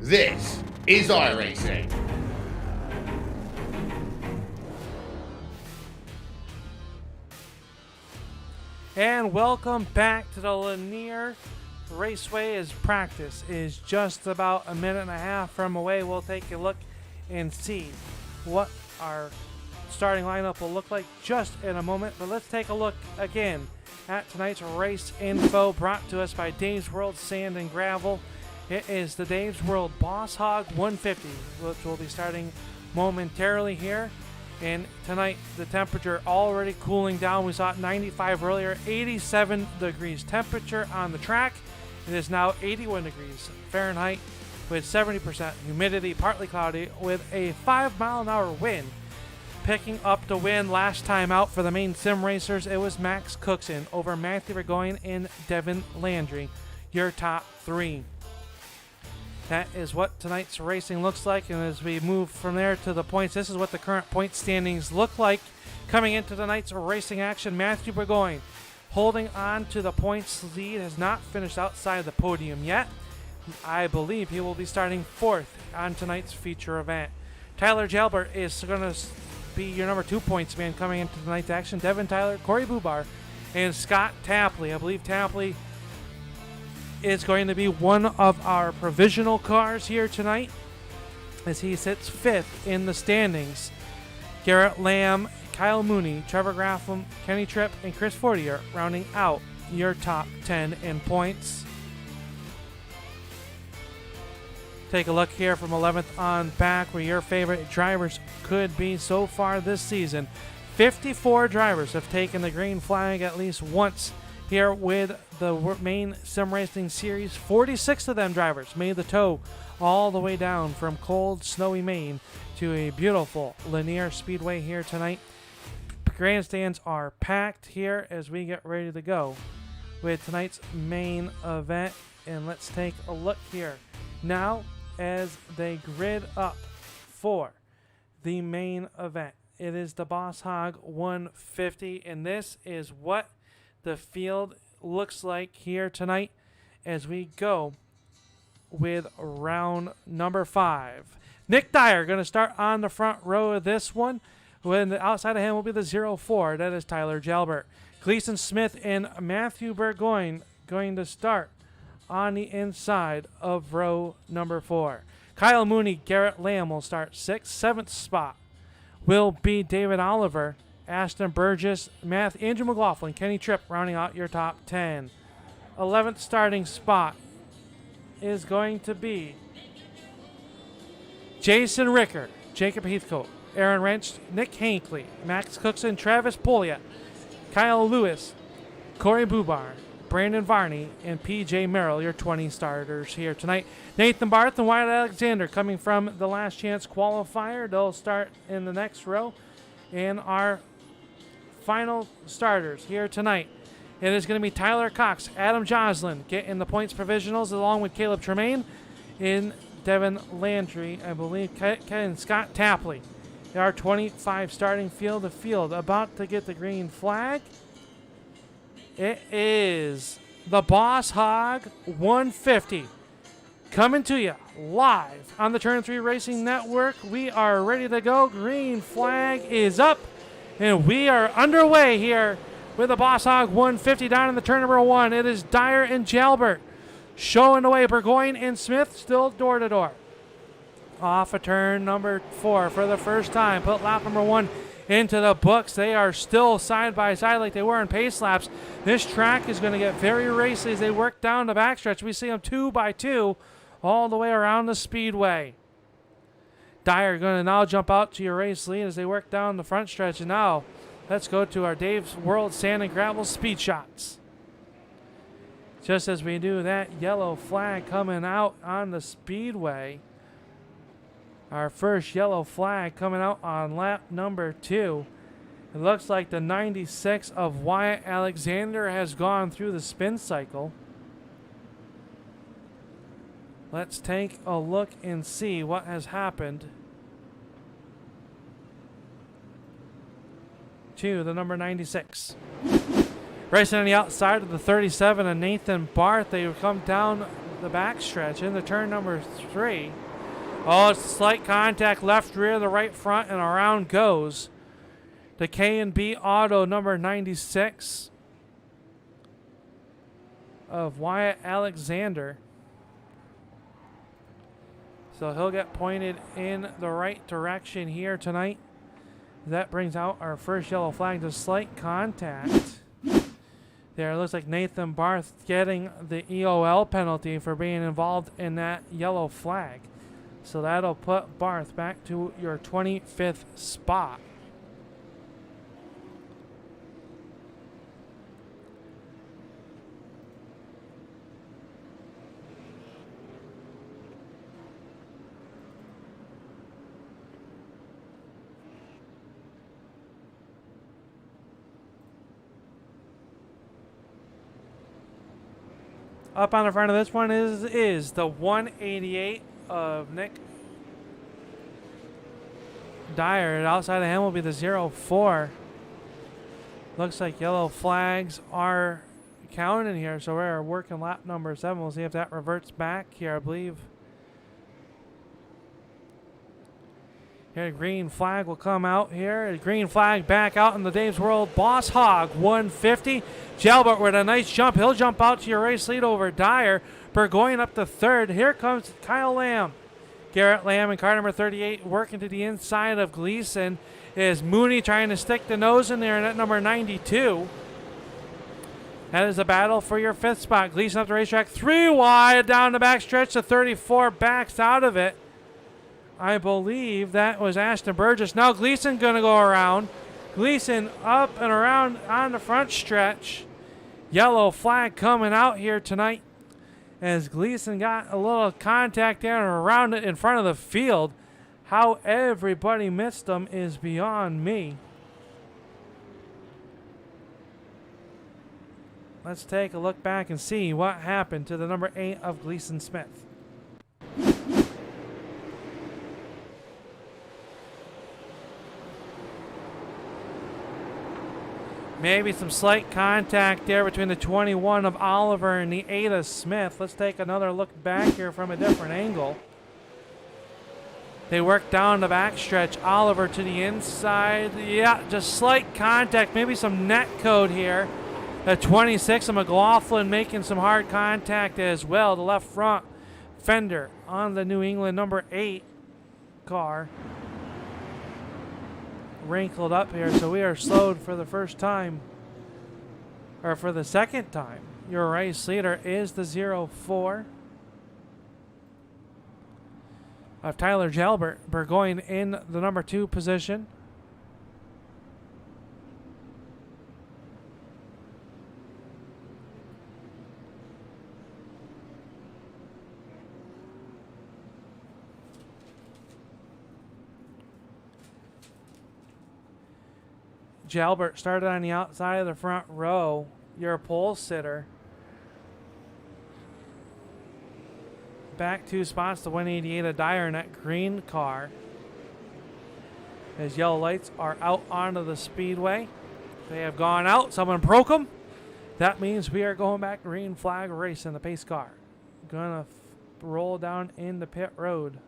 This is iRacing. And welcome back to the Lanier Raceway. As practice is just about a minute and a half from away. We'll take a look and see what our starting lineup will look like just in a moment. But let's take a look again at tonight's race info brought to us by Dave's World Sand and Gravel. It is the Dave's World Boss Hog 150, which will be starting momentarily here. And tonight, the temperature already cooling down. We saw it 95 earlier, 87 degrees temperature on the track. It is now 81 degrees Fahrenheit with 70% humidity, partly cloudy, with a 5-mile-an-hour wind. Picking up the win last time out for the Maine Sim Racers, it was Max Cookson over Matthew Burgoyne and Devin Landry, your top 3. That is what tonight's racing looks like, and as we move from there to the points, this is what the current point standings look like. Coming into tonight's racing action, Matthew Burgoyne holding on to the points lead, has not finished outside the podium yet. I believe he will be starting 4th on tonight's feature event. Tyler Jalbert is going to be your number 2 points man coming into tonight's action. Devin Tyler, Corey Bubar, and Scott Tapley. I believe Tapley is going to be one of our provisional cars here tonight as he sits 5th in the standings. Garrett Lamb, Kyle Mooney, Trevor Graffam, Kenny Tripp, and Chris Fortier rounding out your top 10 in points. Take a look here from 11th on back where your favorite drivers could be so far this season. 54 drivers have taken the green flag at least once here with the Maine Sim Racing Series. 46 of them drivers made the tow all the way down from cold, snowy Maine to a beautiful Lanier Speedway here tonight. Grandstands are packed here as we get ready to go with tonight's main event. And let's take a look here now as they grid up for the main event. It is the Boss Hog 150, and this is what the field looks like here tonight as we go with round number 5. Nick Dyer going to start on the front row of this one. When the outside of him will be the 04. That is Tyler Jalbert. Gleason Smith and Matthew Burgoyne going to start on the inside of row number 4. Kyle Mooney, Garrett Lamb will start 6th. 7th spot will be David Oliver, Ashton Burgess, Andrew McLaughlin, Kenny Tripp rounding out your top 10. 11th starting spot is going to be Jason Ricker, Jacob Heathcote, Aaron Wrench, Nick Hankley, Max Cookson, Travis Polia, Kyle Lewis, Corey Bubar, Brandon Varney and P.J. Merrill, your 20 starters here tonight. Nathan Barth and Wyatt Alexander coming from the Last Chance qualifier. They'll start in the next row. And our final starters here tonight, it is going to be Tyler Cox, Adam Joslin getting the points provisionals along with Caleb Tremaine in Devin Landry, I believe, and Scott Tapley. There are 25 starting field to field. About to get the green flag. It is the Boss Hog 150 coming to you live on the Turn 3 Racing Network. We are ready to go. Green flag is up, and we are underway here with the Boss Hog 150 down in the turn number 1. It is Dyer and Jalbert showing the way. Burgoyne and Smith still door to door. Off of turn number 4 for the first time. Put lap number 1 into the books. They are still side by side like they were in pace laps. This track is going to get very racy as they work down the backstretch. We see them 2 by 2 all the way around the speedway. Dyer going to now jump out to your race lead as they work down the front stretch. And now let's go to our Dave's World Sand and Gravel speed shots. Just as we do that, yellow flag coming out on the speedway. Our first yellow flag coming out on lap number 2. It looks like the 96 of Wyatt Alexander has gone through the spin cycle. Let's take a look and see what has happened to the number 96. Racing on the outside of the 37 of Nathan Barth. They come down the backstretch into turn number 3. Oh, it's a slight contact, left rear, the right front, and around goes the K&B Auto number 96 of Wyatt Alexander. So he'll get pointed in the right direction here tonight. That brings out our first yellow flag to slight contact. There, it looks like Nathan Barth getting the EOL penalty for being involved in that yellow flag. So that'll put Barth back to your 25th spot. Up on the front of this one is the 188 of Nick Dyer. And outside of him will be the 04. Looks like yellow flags are counted here, so we're working lap number 7. We'll see if that reverts back here, I believe. Here, green flag will come out here. Green flag back out in the Dave's World Boss Hog 150. Jalbert with a nice jump. He'll jump out to your race lead over Dyer. Burgoyne up to 3rd. Here comes Kyle Lamb. Garrett Lamb and car number 38 working to the inside of Gleason. Is Mooney trying to stick the nose in there, and at number 92. That is a battle for your 5th spot. Gleason up the racetrack. 3 wide down the backstretch. The 34 backs out of it. I believe that was Ashton Burgess. Now Gleason going to go around. Gleason up and around on the front stretch. Yellow flag coming out here tonight as Gleason got a little contact there and around it in front of the field. How everybody missed them is beyond me. Let's take a look back and see what happened to the number 8 of Gleason Smith. Maybe some slight contact there between the 21 of Oliver and the 8 of Smith. Let's take another look back here from a different angle. They work down the backstretch. Oliver to the inside. Yeah, just slight contact. Maybe some net code here. The 26 of McLaughlin making some hard contact as well. The left front fender on the New England number 8 car. Wrinkled up here, so we are slowed for the first time, or for the second time. Your race leader is the 04 of Tyler Jalbert. Burgoyne in the number 2 position. Jalbert started on the outside of the front row. Your pole sitter. Back 2 spots to 188 of Dyer in that green car. His yellow lights are out onto the speedway. They have gone out. Someone broke them. That means we are going back green flag race in the pace car. Gonna roll down into pit road.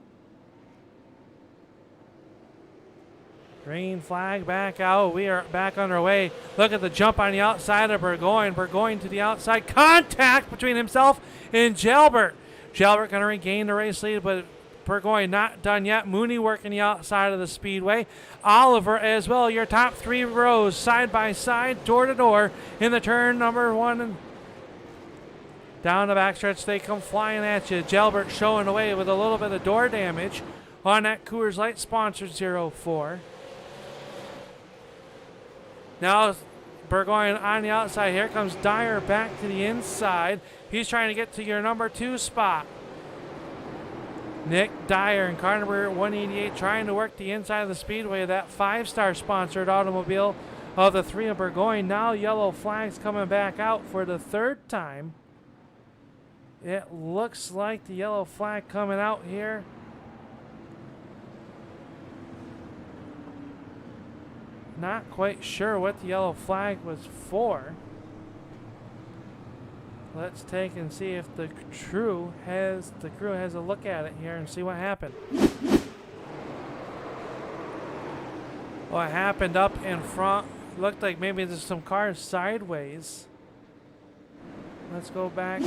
Green flag back out. We are back underway. Look at the jump on the outside of Burgoyne. Burgoyne to the outside. Contact between himself and Jalbert. Jalbert going to regain the race lead, but Burgoyne not done yet. Mooney working the outside of the speedway. Oliver as well. Your top 3 rows side by side, door to door in the turn number 1. And down the backstretch, they come flying at you. Jalbert showing away with a little bit of door damage on that Coors Light sponsored 04. Now Burgoyne on the outside. Here comes Dyer back to the inside. He's trying to get to your number 2 spot. Nick Dyer in car number 188 trying to work the inside of the speedway of that 5-star sponsored automobile of the 3 of Burgoyne. Now yellow flags coming back out for the 3rd time. It looks like the yellow flag coming out here. Not quite sure what the yellow flag was for. Let's take and see if the crew has a look at it here and see what happened. What happened up in front looked like maybe there's some cars sideways. Let's go back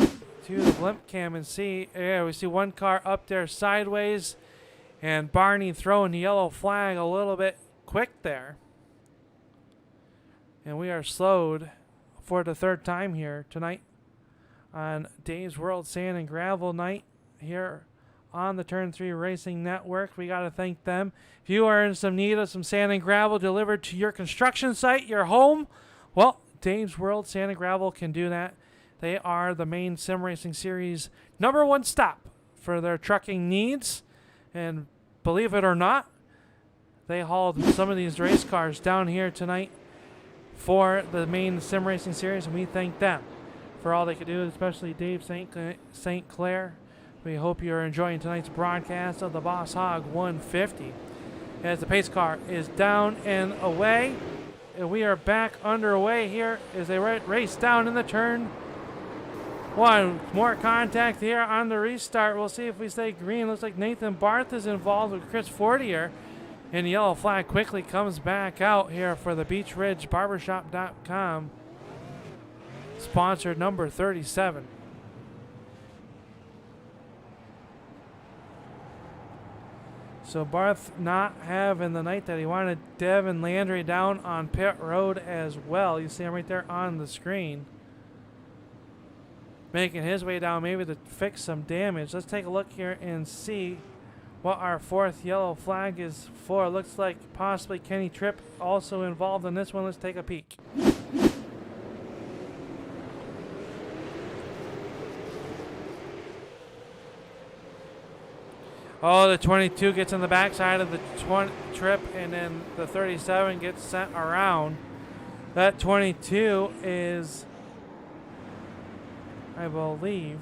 to the blimp cam and see. Yeah, we see one car up there sideways, and Barney throwing the yellow flag a little bit quick there. And we are slowed for the 3rd time here tonight on Dave's World Sand and Gravel Night here on the Turn 3 Racing Network. We got to thank them. If you are in some need of some sand and gravel delivered to your construction site, your home, well, Dave's World Sand and Gravel can do that. They are the Maine Sim Racing Series #1 stop for their trucking needs. And believe it or not, they hauled some of these race cars down here tonight for the Maine Sim Racing Series, and we thank them for all they could do, especially Dave St. Clair. We hope you're enjoying tonight's broadcast of the Boss Hog 150 as the pace car is down and away. And we are back underway here as they race down in the turn 1. More contact here on the restart. We'll see if we stay green. Looks like Nathan Barth is involved with Chris Fortier. And the yellow flag quickly comes back out here for the Beach Ridge Barbershop.com. Sponsored number 37. So Barth not having the night that he wanted. Devin Landry down on pit road as well. You see him right there on the screen. Making his way down maybe to fix some damage. Let's take a look here and see what our 4th yellow flag is for. Looks like possibly Kenny Tripp also involved in this one. Let's take a peek. Oh, the 22 gets on the backside of the Tripp, and then the 37 gets sent around. That 22 is, I believe,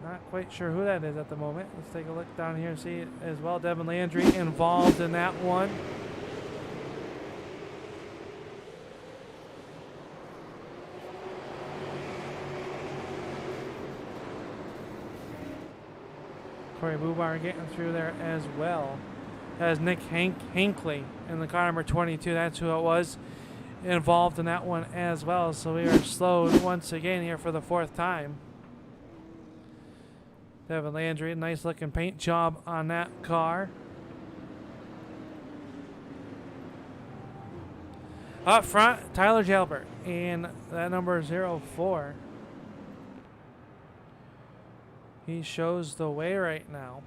not quite sure who that is at the moment. Let's take a look down here and see it as well. Devin Landry involved in that one. Corey Bubar getting through there as well. As Nick Hinckley in the car number 22. That's who it was involved in that one as well. So we are slowed once again here for the 4th time. Devin Landry, nice looking paint job on that car. Up front, Tyler Jalbert in that number 04. He shows the way right now.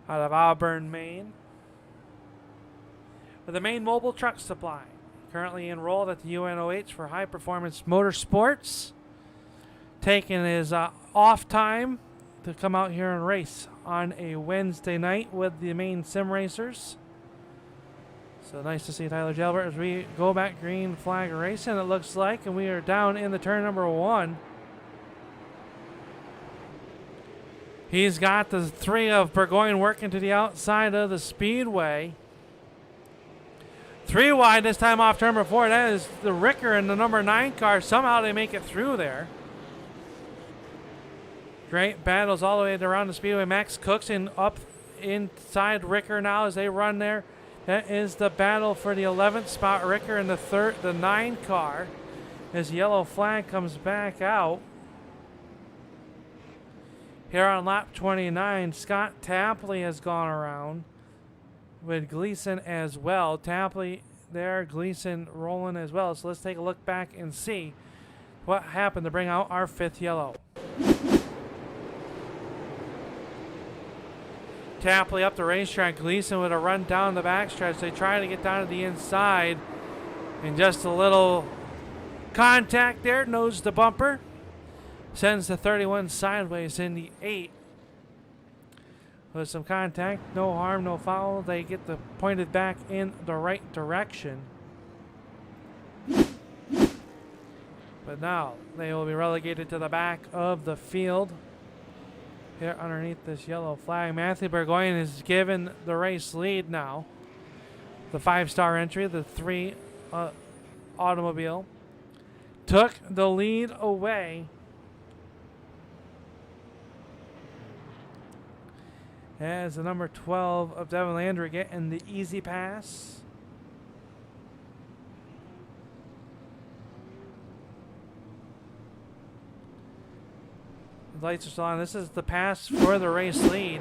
Out of Auburn, Maine. With the Maine Mobile Truck Supply. Currently enrolled at the UNOH for High Performance Motorsports. Taking his off time to come out here and race on a Wednesday night with the Maine Sim Racers. So nice to see Tyler Jalbert as we go back green flag racing, it looks like, and we are down in the turn number 1. He's got the 3 of Burgoyne working to the outside of the speedway. 3 wide this time off turn number 4. That is the Ricker and the number 9 car. Somehow they make it through there. Great battles all the way around the speedway. Max Cookson up inside Ricker now as they run there. That is the battle for the 11th spot. Ricker in the 9 car. As yellow flag comes back out. Here on lap 29, Scott Tapley has gone around with Gleason as well. Tapley there, Gleason rolling as well. So let's take a look back and see what happened to bring out our 5th yellow. Tapley up the racetrack. Gleason with a run down the backstretch. They try to get down to the inside. And just a little contact there. Nose to bumper. Sends the 31 sideways in the 8. With some contact. No harm, no foul. They get the pointed back in the right direction. But now they will be relegated to the back of the field. Here underneath this yellow flag. Matthew Burgoyne is given the race lead now. The 5-star entry, the 3 automobile, took the lead away. As the number 12 of Devin Landry getting the easy pass. The lights are still on. This is the pass for the race lead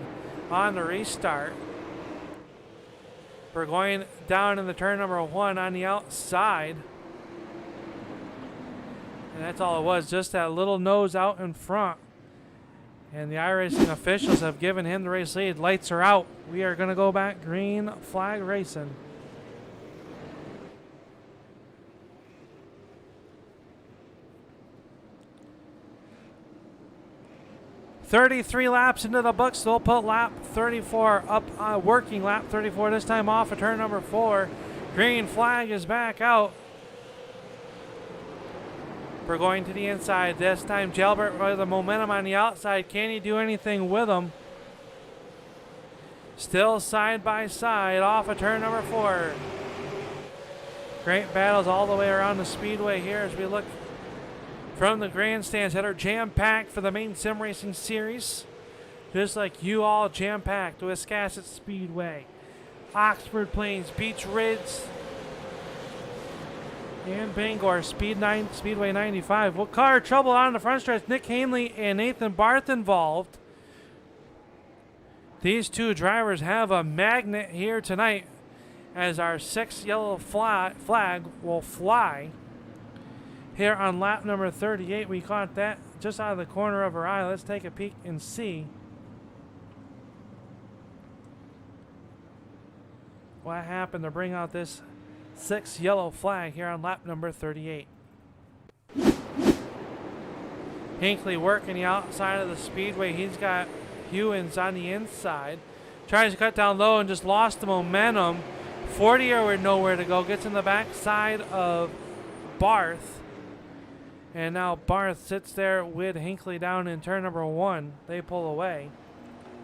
on the restart. We're going down in the turn number 1 on the outside. And that's all it was, just that little nose out in front. And the iRacing officials have given him the race lead. Lights are out. We are going to go back green flag racing. "33 laps into the books. They'll put lap 34 up, working lap 34 this time off of turn number 4. Green flag is back out. We're going to the inside. This time Jalbert with the momentum on the outside. Can he do anything with him? Still side by side off of turn number 4. Great battles all the way around the speedway here as we look from the grandstands that are jam-packed for the Maine Sim Racing Series. Just like you all, jam-packed. Wiscasset Speedway, Oxford Plains, Beach Ridge, and Bangor Speedway 95. Well, car trouble on the front stretch. Nick Hanley and Nathan Barth involved. These 2 drivers have a magnet here tonight as our 6th yellow flag will fly. Here on lap number 38, we caught that just out of the corner of our eye. Let's take a peek and see what happened to bring out this 6th yellow flag here on lap number 38. Hinckley working the outside of the speedway. He's got Hewins on the inside. Tries to cut down low and just lost the momentum. 40er with nowhere to go. Gets in the backside of Barth. And now Barth sits there with Hinckley down in turn number 1. They pull away.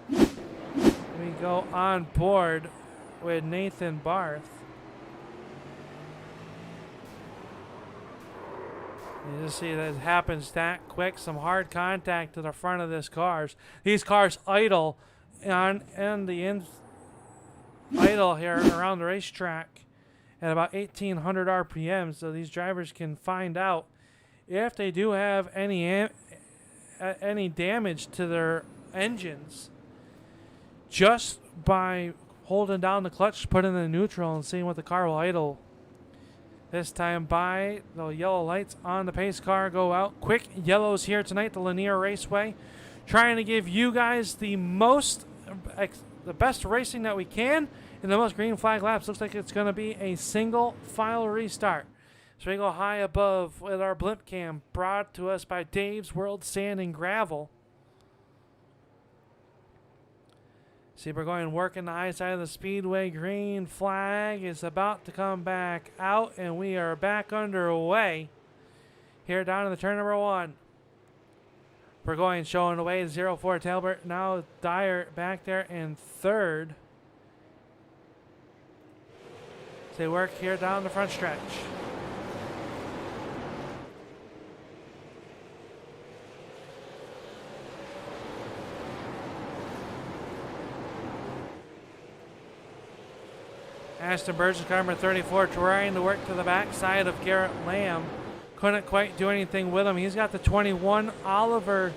We go on board with Nathan Barth. You just see that it happens that quick. Some hard contact to the front of this cars. These cars idle idle here around the racetrack at about 1,800 RPM. So these drivers can find out if they do have any damage to their engines just by holding down the clutch, putting in the neutral, and seeing what the car will idle. This time by the yellow lights on the pace car go out. Quick yellows here tonight, the Lanier Raceway. Trying to give you guys the best racing that we can in the most green flag laps. Looks like it's going to be a single file restart. So we go high above with our blimp cam, brought to us by Dave's World Sand and Gravel. See, we're going working the high side of the speedway. Green flag is about to come back out, and we are back underway here down in the turn number 1. We're going showing away 0-4 Talbot. Now Dyer back there in 3rd. They work here down the front stretch. Ashton Burgess, car number 34, trying to work to the backside of Garrett Lamb. Couldn't quite do anything with him. He's got the 21. Oliver,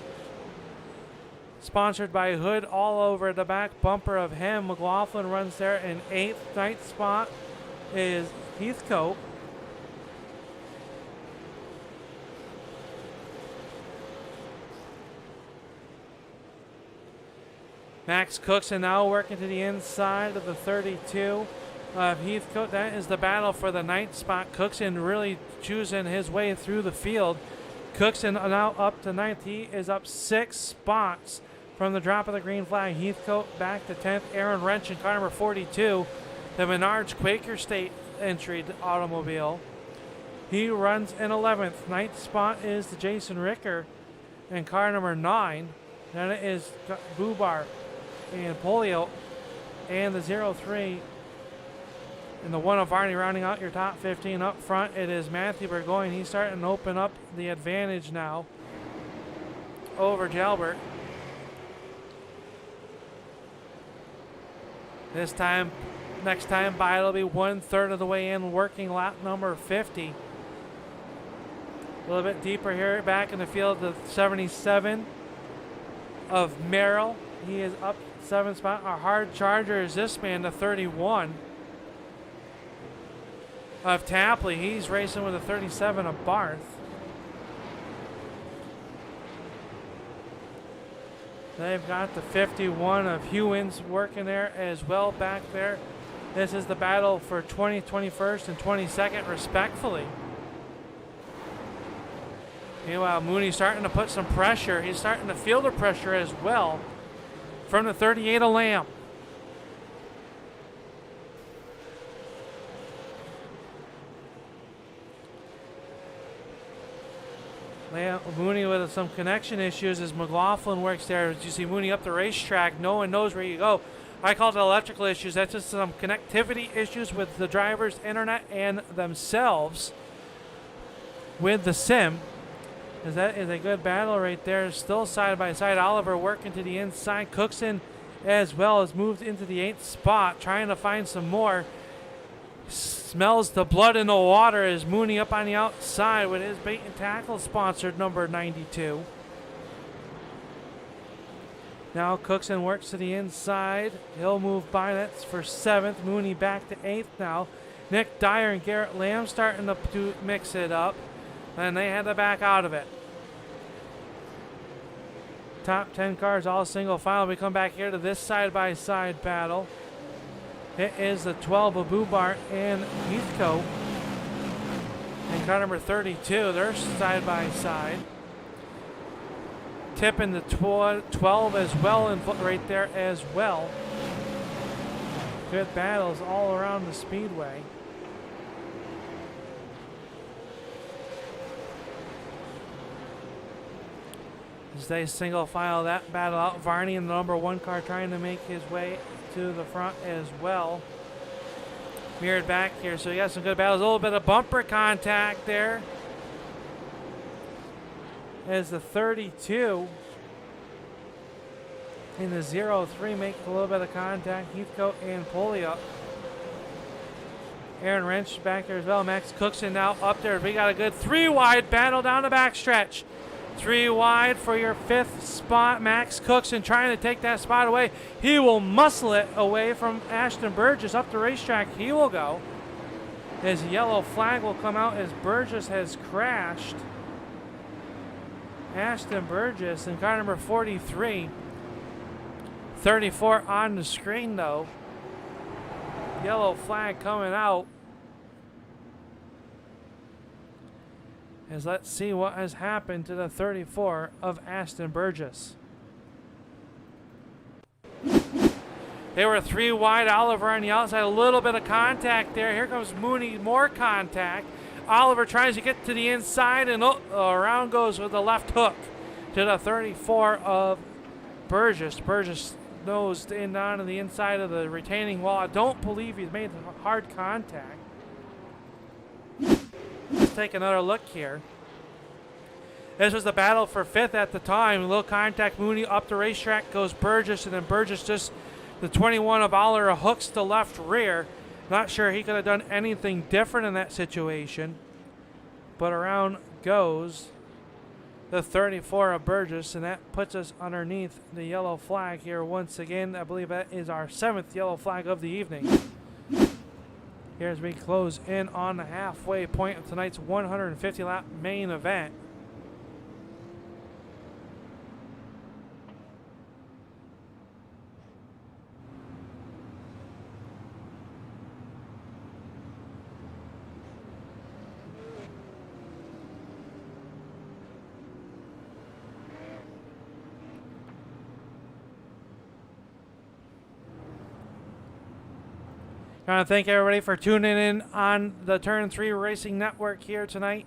sponsored by Hood, all over the back bumper of him. McLaughlin runs there in 8th. 9th spot is Heathcote. Max Cookson now working to the inside of the 32 of Heathcote. That is the battle for the 9th spot. Cookson really choosing his way through the field. Cookson now up to 9th. He is up 6 spots from the drop of the green flag. Heathcote back to 10th. Aaron Wrench in car number 42. The Menards Quaker State entry automobile. He runs in 11th. 9th spot is the Jason Ricker in car number 9. Then it is Bubar and Polio and the 03 and the 1 of Varney rounding out your top 15. Up front, it is Matthew Burgoyne. He's starting to open up the advantage now over Jalbert. Next time by, it'll be 1/3 of the way in, working lap number 50. A little bit deeper here, back in the field, the 77 of Merrill. He is up 7 spot. Our hard charger is this man, the 31 of Tapley. He's racing with a 37 of Barth. They've got the 51 of Hewins working there as well back there. This is the battle for 20th, 21st, and 22nd, respectfully. Meanwhile, Mooney's starting to put some pressure. He's starting to feel the pressure as well from the 38 of Lamb. Mooney with some connection issues as McLaughlin works there. As you see Mooney up the racetrack, no one knows where you go. I call it electrical issues. That's just some connectivity issues with the driver's internet and themselves with the sim. As that is a good battle right there. Still side by side. Oliver working to the inside. Cookson as well has moved into the 8th spot, trying to find some more. Smells the blood in the water as Mooney up on the outside with his bait and tackle sponsored number 92. Now Cookson works to the inside. He'll move by. That's for 7th. Mooney back to 8th now. Nick Dyer and Garrett Lamb starting to mix it up. And they had to back out of it. Top 10 cars all single file. We come back here to this side-by-side battle. It is the 12 of Bubart and Heathcote. And car number 32, they're side-by-side. Tipping the 12 as well, and right there as well. Good battles all around the speedway. As they single file that battle out, Varney in the number 1 car trying to make his way to the front as well. Mirrored back here, so you got some good battles. A little bit of bumper contact there. As the 32 and the 03 make a little bit of contact. Heathcote and Polio. Aaron Wrench back there as well. Max Cookson now up there. We got a good 3-wide battle down the backstretch. 3 wide for your 5th spot. Max Cookson trying to take that spot away. He will muscle it away from Ashton Burgess. Up the racetrack he will go. His yellow flag will come out as Burgess has crashed. Ashton Burgess in car number 43. 34 on the screen though. Yellow flag coming out. As let's see what has happened to the 34 of Ashton Burgess. They were 3 wide. Oliver on the outside. A little bit of contact there. Here comes Mooney. More contact. Oliver tries to get to the inside, and around goes with the left hook to the 34 of Burgess. Burgess nosed in down to the inside of the retaining wall. I don't believe he's made hard contact. Let's take another look here. This was the battle for 5th at the time. A little contact. Mooney up the racetrack goes Burgess, and then Burgess just, the 21 of Oliver, hooks the left rear. Not sure he could have done anything different in that situation. But around goes the 34 of Burgess, and that puts us underneath the yellow flag here once again. I believe that is our 7th yellow flag of the evening. Here as we close in on the halfway point of tonight's 150 lap main event. I want to thank everybody for tuning in on the Turn 3 Racing Network here tonight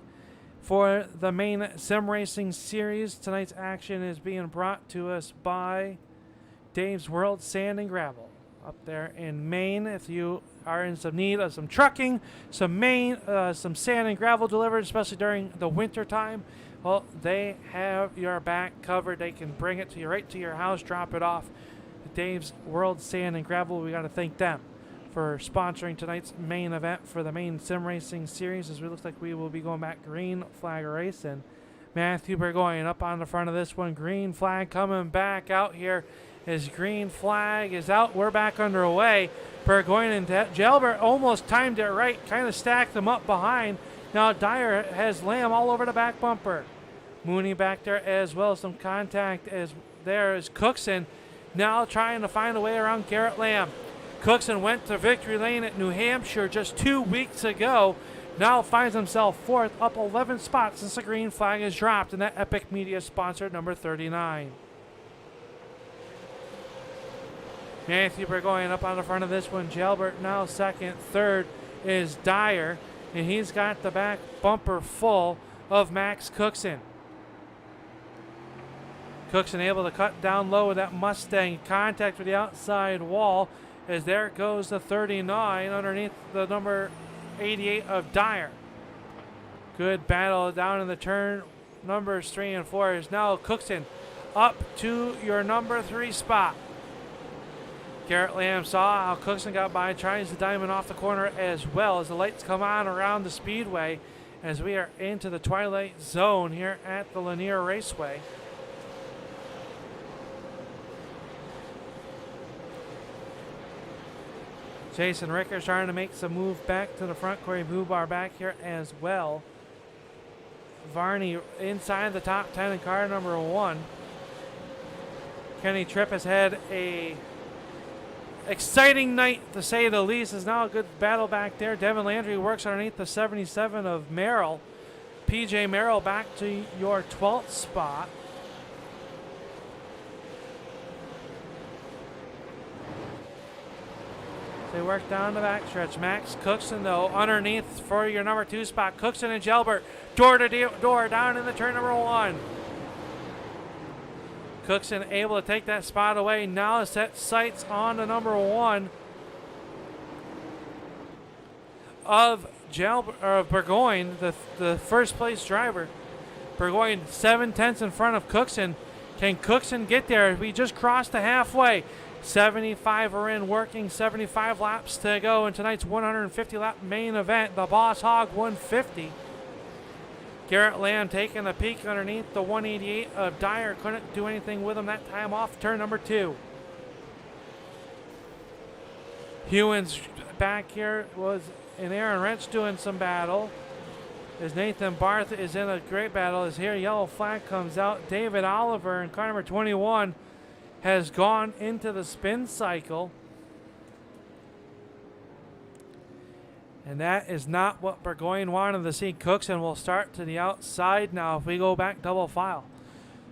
for the Maine Sim Racing Series. Tonight's action is being brought to us by Dave's World Sand and Gravel up there in Maine. If you are in some need of some trucking, some sand and gravel delivered, especially during the winter time, well, they have your back covered. They can bring it to you right to your house, drop it off. Dave's World Sand and Gravel, we got to thank them for sponsoring tonight's main event for the Maine Sim Racing Series, as we look like we will be going back green flag racing. Matthew Burgoyne up on the front of this one. Green flag coming back out here. His green flag is out. We're back underway. Burgoyne and Jalbert almost timed it right, kind of stacked them up behind. Now Dyer has Lamb all over the back bumper. Mooney back there as well. Some contact as there is Cookson now trying to find a way around Garrett Lamb. Cookson went to victory lane at New Hampshire just 2 weeks ago. Now finds himself 4th, up 11 spots since the green flag is dropped in that Epic Media sponsored number 39. Matthew Burgoyne up on the front of this one. Jalbert now 2nd. 3rd is Dyer, and he's got the back bumper full of Max Cookson. Cookson able to cut down low with that Mustang. Contact with the outside wall. As there goes the 39 underneath the number 88 of Dyer. Good battle down in the turn. Numbers 3 and 4 is now Cookson up to your number 3 spot. Garrett Lamb saw how Cookson got by, tries the diamond off the corner as well as the lights come on around the speedway as we are into the twilight zone here at the Lanier Raceway. Jason Rickers trying to make some move back to the front. Corey Bubar back here as well. Varney inside the top 10 in car number 1. Kenny Tripp has had a exciting night, to say the least. Is now a good battle back there. Devin Landry works underneath the 77 of Merrill. PJ Merrill back to your 12th spot. They work down the backstretch. Max Cookson, though, underneath for your number 2 spot. Cookson and Jalbert, door to door, down in the turn number 1. Cookson able to take that spot away. Now set sights on the number 1 of Burgoyne, the first place driver. Burgoyne 7/10 in front of Cookson. Can Cookson get there? We just crossed the halfway. 75 are in, working 75 laps to go in tonight's 150 lap main event, the Boss Hog 150. Garrett Lamb taking a peek underneath the 188 of Dyer. Couldn't do anything with him that time off turn number 2. Hewins back here was in Aaron Wrench doing some battle. As Nathan Barth is in a great battle. As here yellow flag comes out. David Oliver in car number 21 has gone into the spin cycle. And that is not what Burgoyne wanted to see. Cookson will start to the outside now if we go back double file.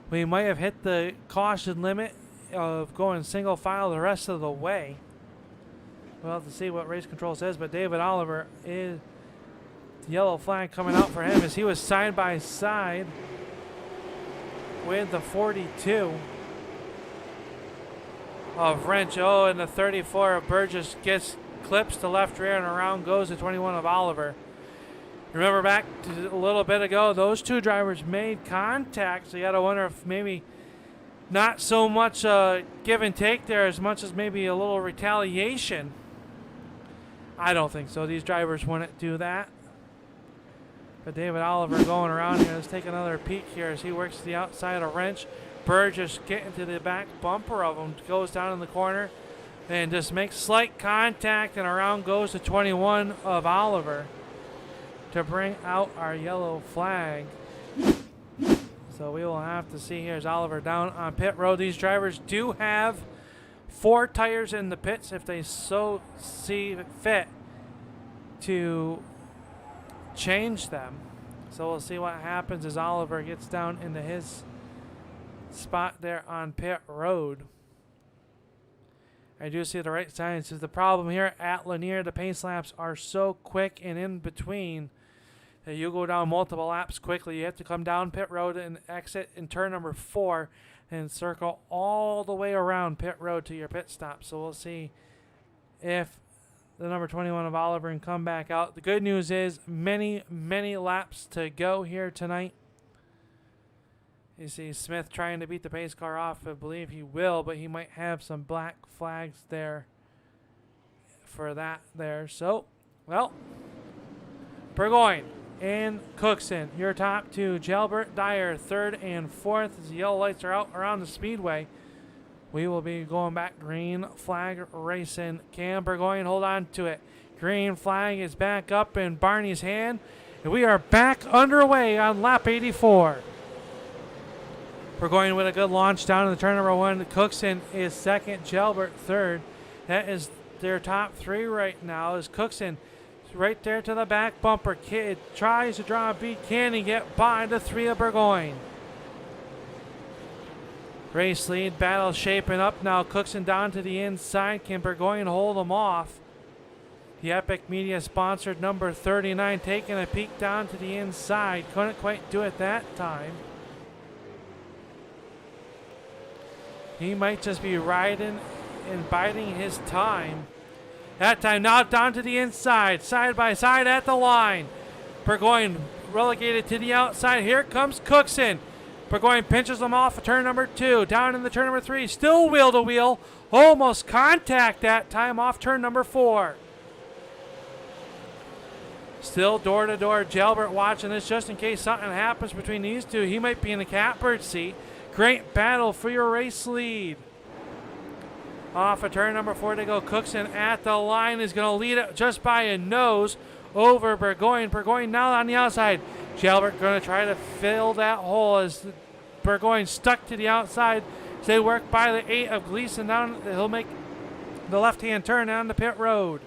We might have hit the caution limit of going single file the rest of the way. We'll have to see what race control says, but David Oliver is the yellow flag coming out for him as he was side by side with the 42 of Wrench. Oh, and the 34 of Burgess gets clips to left rear, and around goes the 21 of Oliver. Remember back to a little bit ago, those two drivers made contact, so you got to wonder if maybe not so much give and take there as much as maybe a little retaliation. I don't think so. These drivers wouldn't do that. But David Oliver going around here. Let's take another peek here as he works to the outside of Wrench. Burgess getting to the back bumper of him. Goes down in the corner and just makes slight contact, and around goes the 21 of Oliver to bring out our yellow flag. So we will have to see here as Oliver down on pit road. These drivers do have 4 tires in the pits if they so see fit to change them. So we'll see what happens as Oliver gets down into his spot there on pit road. I do see the right side. This is the problem here at Lanier. The pace laps are so quick and in between that you go down multiple laps quickly. You have to come down pit road and exit in turn number 4 and circle all the way around pit road to your pit stop. So we'll see if the number 21 of Oliver can come back out. The good news is many, many laps to go here tonight. You see Smith trying to beat the pace car off. I believe he will, but he might have some black flags there for that there. So, well, Burgoyne and Cookson, your top 2. Jalbert Dyer, 3rd and 4th. As the yellow lights are out around the speedway, we will be going back green flag racing. Cam Burgoyne, hold on to it. Green flag is back up in Barney's hand, and we are back underway on lap 84. Burgoyne with a good launch down in the turn number 1. Cookson is 2nd, Jalbert 3rd. That is their top 3 right now. Is Cookson right there to the back bumper. Kid tries to draw a beat. Can he get by the 3 of Burgoyne? Race lead battle shaping up now. Cookson down to the inside. Can Burgoyne hold him off? The Epic Media sponsored number 39 taking a peek down to the inside. Couldn't quite do it that time. He might just be riding and biding his time. That time now down to the inside, side by side at the line. Burgoyne relegated to the outside. Here comes Cookson. Burgoyne pinches him off of turn number 2. Down in the turn number 3. Still wheel to wheel. Almost contact that time off turn number 4. Still door to door. Jalbert watching this just in case something happens between these two. He might be in the catbird seat. Great battle for your race lead. Off of turn number 4 to go. Cookson at the line is going to lead it just by a nose over Burgoyne. Burgoyne now on the outside. Jalbert going to try to fill that hole as Burgoyne stuck to the outside. As they work by the 8 of Gleason down. He'll make the left-hand turn on the pit road.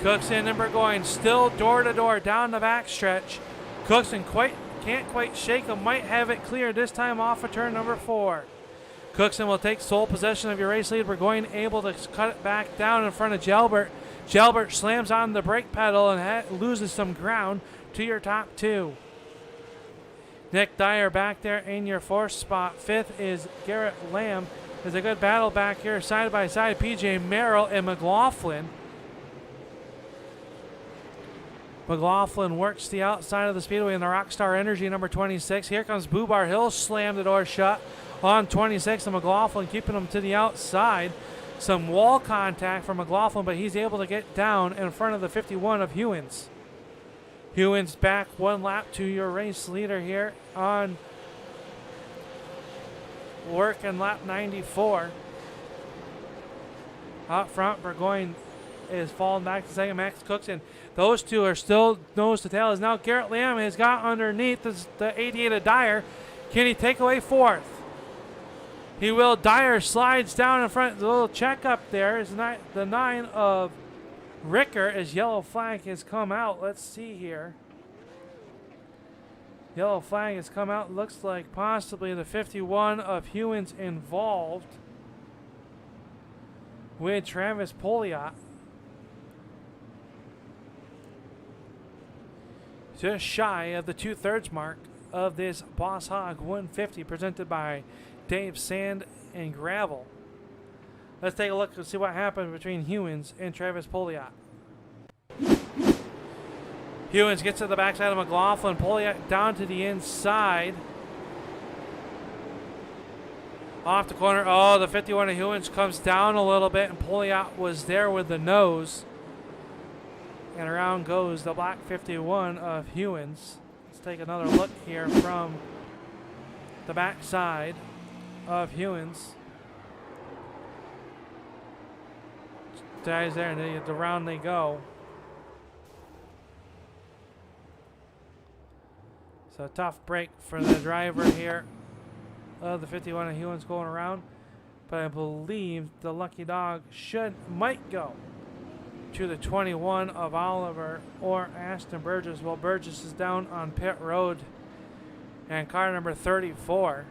Cookson and Burgoyne still door to door down the back stretch. Cookson can't quite shake him. Might have it clear this time off of turn number 4. Cookson will take sole possession of your race lead. Burgoyne able to cut it back down in front of Jalbert. Jalbert slams on the brake pedal and loses some ground to your top 2. Nick Dyer back there in your 4th spot. 5th is Garrett Lamb. There's a good battle back here side by side. PJ Merrill and McLaughlin. McLaughlin works the outside of the speedway in the Rockstar Energy number 26. Here comes Boobar. He'll slam the door shut on 26, and McLaughlin keeping him to the outside. Some wall contact from McLaughlin, but he's able to get down in front of the 51 of Hewins. Hewins back 1 lap to your race leader here on work in lap 94. Up front, Burgoyne is falling back to second. Max Cookson. Those two are still nose to tail. As now Garrett Lamb has got underneath the 88 of Dyer. Can he take away 4th? He will. Dyer slides down in front. The little check up there is the 9 of Ricker as yellow flag has come out. Let's see here. Yellow flag has come out. Looks like possibly the 51 of Hewins involved with Travis Poliot. Just shy of the 2/3 mark of this Boss Hog 150 presented by Dave Sand and Gravel. Let's take a look and see what happened between Hewins and Travis Poliot. Hewins gets to the backside of McLaughlin. Poliot down to the inside. Off the corner. Oh, the 51 of Hewins comes down a little bit, and Poliot was there with the nose. And around goes the black 51 of Hewins. Let's take another look here from the backside of Hewins. Guys there, and the round they go. So tough break for the driver here of the 51 of Hewins going around. But I believe the lucky dog might go to the 21 of Oliver or Aston Burgess. Well, Burgess is down on pit road. And car number 34.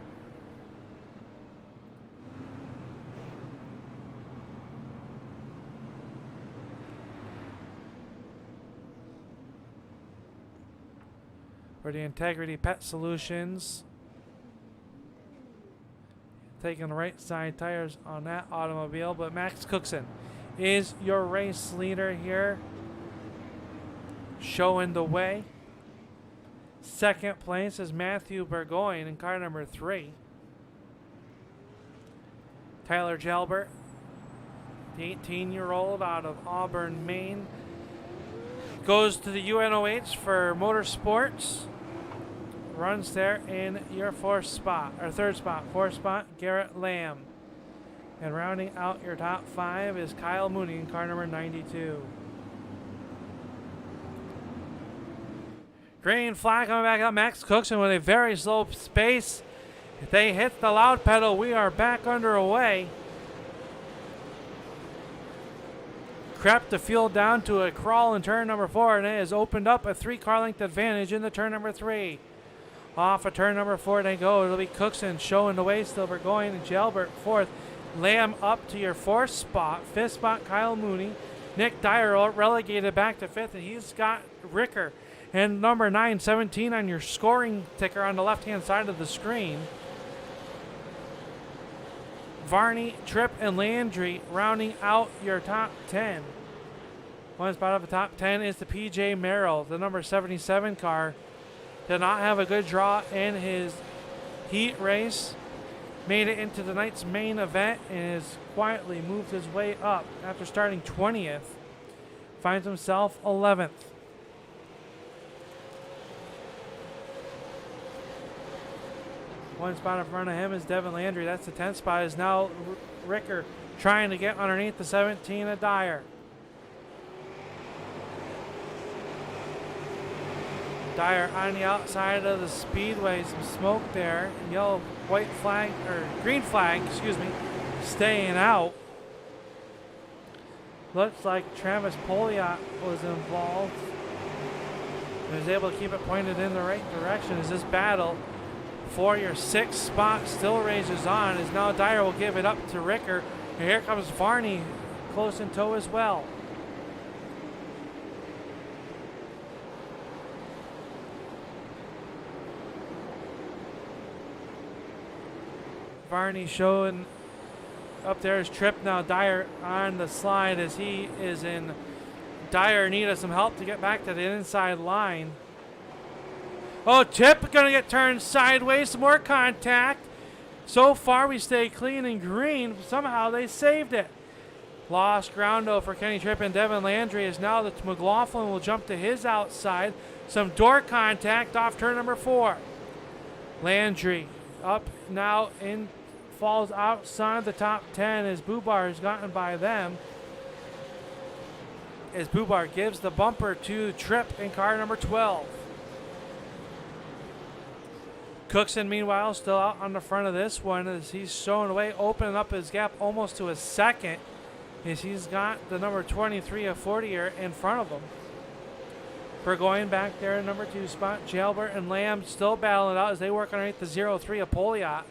For the Integrity Pet Solutions. Taking the right side tires on that automobile. But Max Cookson is your race leader here. Showing the way. Second place is Matthew Burgoyne in car number 3. Tyler Jalbert, the 18-year-old out of Auburn, Maine, goes to the UNOH for Motorsports. Runs there in your third spot. Fourth spot, Garrett Lamb. And rounding out your top 5 is Kyle Mooney in car number 92. Green flag coming back up. Max Cookson with a very slow pace. If they hit the loud pedal, we are back underway. Crept the field down to a crawl in turn number 4, and it has opened up a 3-car length advantage in the turn number 3. Off of turn number 4 they go. It'll be Cookson showing the way. Still Burgoyne and Jalbert 4th. Lamb up to your 4th spot. 5th spot, Kyle Mooney. Nick Dyer relegated back to 5th, and he's got Ricker and number 9, 17 on your scoring ticker on the left-hand side of the screen. Varney, Tripp, and Landry rounding out your top 10. One spot of the top 10 is the PJ Merrill, the number 77 car. Did not have a good draw in his heat race. Made it into the night's main event and has quietly moved his way up after starting 20th. Finds himself 11th. One spot in front of him is Devin Landry. That's the 10th spot. Is now Ricker trying to get underneath the 17 of Dyer. Dyer on the outside of the speedway. Some smoke there. Green flag, excuse me, staying out. Looks like Travis Poliot was involved. He was able to keep it pointed in the right direction as this battle for your 6th spot still rages on, as now Dyer will give it up to Ricker. And here comes Varney close in tow as well. Varney showing up there is Tripp. Now Dyer on the slide as he is in dire need of some help to get back to the inside line. Oh, Tripp gonna get turned sideways. Some more contact. So far we stay clean and green. Somehow they saved it. Lost ground though for Kenny Tripp and Devin Landry, as now that McLaughlin will jump to his outside. Some door contact off turn number 4. Landry up now in, falls outside the top 10 as Bubar has gotten by them. As Bubar gives the bumper to Tripp in car number 12. Cookson, meanwhile, still out on the front of this one as he's showing away, opening up his gap almost to a second as he's got the number 23 of 40 in front of him. Burgoyne back there in number 2 spot. Jalbert and Lamb still battling it out as they work underneath the 0-3 of Poliat.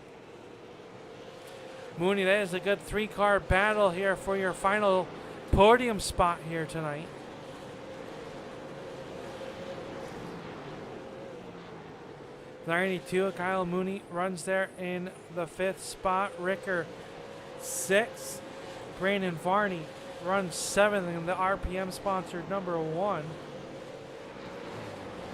Mooney, that is a good 3-car battle here for your final podium spot here tonight. '92, Kyle Mooney runs there in the 5th spot. Ricker 6th. Brandon Varney runs 7th in the RPM sponsored number 1.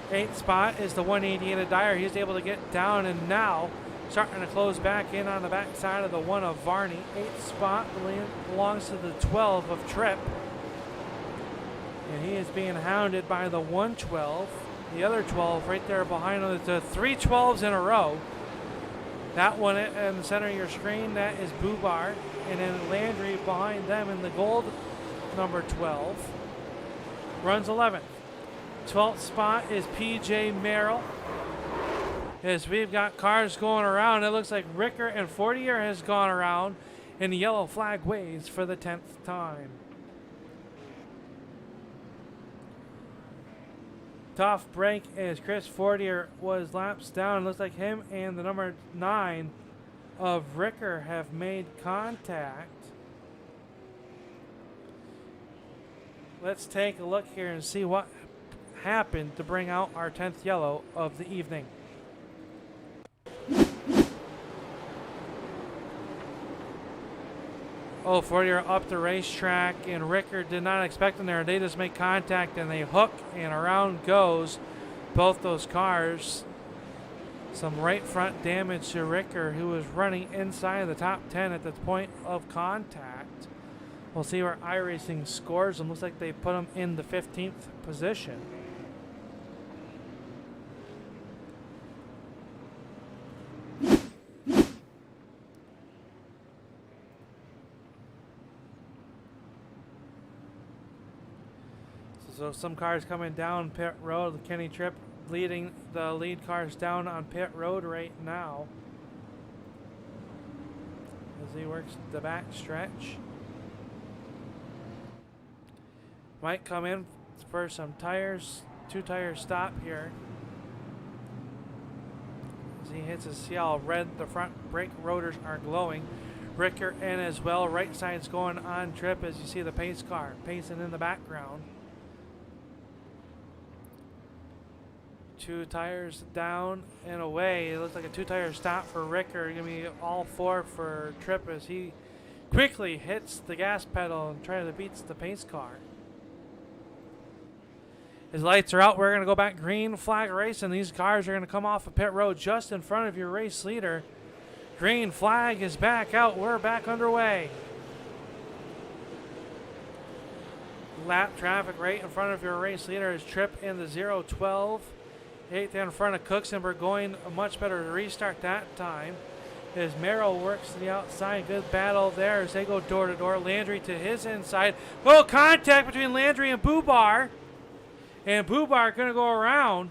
8th spot is the 188 of Dyer. He's able to get down and now starting to close back in on the back side of the 1 of Varney. 8th spot belongs to the 12 of Tripp. And he is being hounded by the 112. The other 12 right there behind him. It's the 3 12s in a row. That one in the center of your screen, that is Bubar. And then Landry behind them in the gold number 12. Runs 11th. 12th spot is PJ Merrill. As we've got cars going around, it looks like Ricker and Fortier has gone around, and the yellow flag waves for the 10th time. Tough break as Chris Fortier was lapsed down. Looks like him and the number 9 of Ricker have made contact. Let's take a look here and see what happened to bring out our 10th yellow of the evening. Oh, Fortier up the racetrack, and Ricker did not expect them there. They just make contact, and they hook, and around goes both those cars. Some right front damage to Ricker, who was running inside the top 10 at the point of contact. We'll see where iRacing scores them. Looks like they put him in the 15th position. So some cars coming down pit road. Kenny Tripp leading the lead cars down on pit road right now as he works the back stretch. Might come in for some tires, 2-tire stop here. As he hits his, see how red the front brake rotors are glowing. Ricker in as well. Right side's going on Tripp as you see the pace car pacing in the background. 2 tires down and away. It looks like a 2-tire stop for Ricker. Gonna be all 4 for Tripp as he quickly hits the gas pedal and tries to beat the pace car. His lights are out. We're gonna go back green flag racing. These cars are gonna come off of pit road just in front of your race leader. Green flag is back out. We're back underway. Lap traffic right in front of your race leader is Tripp in the 012. 8th in front of Cooks, and we're going a much better restart that time. As Merrill works to the outside. Good battle there as they go door to door. Landry to his inside. Oh, contact between Landry and Bubar. And Bubar going to go around.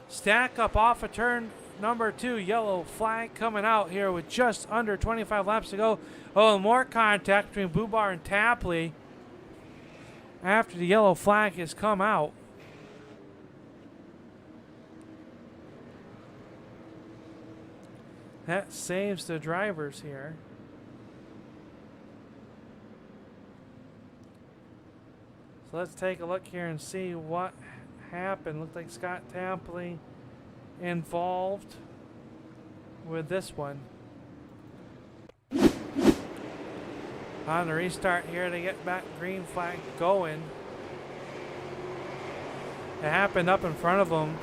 Stack up off of turn number 2. Yellow flag coming out here with just under 25 laps to go. Oh, more contact between Bubar and Tapley after the yellow flag has come out. That saves the drivers here. So let's take a look here and see what happened. Looks like Scott Tapley involved with this one. On the restart here to get back green flag going. It happened up in front of them.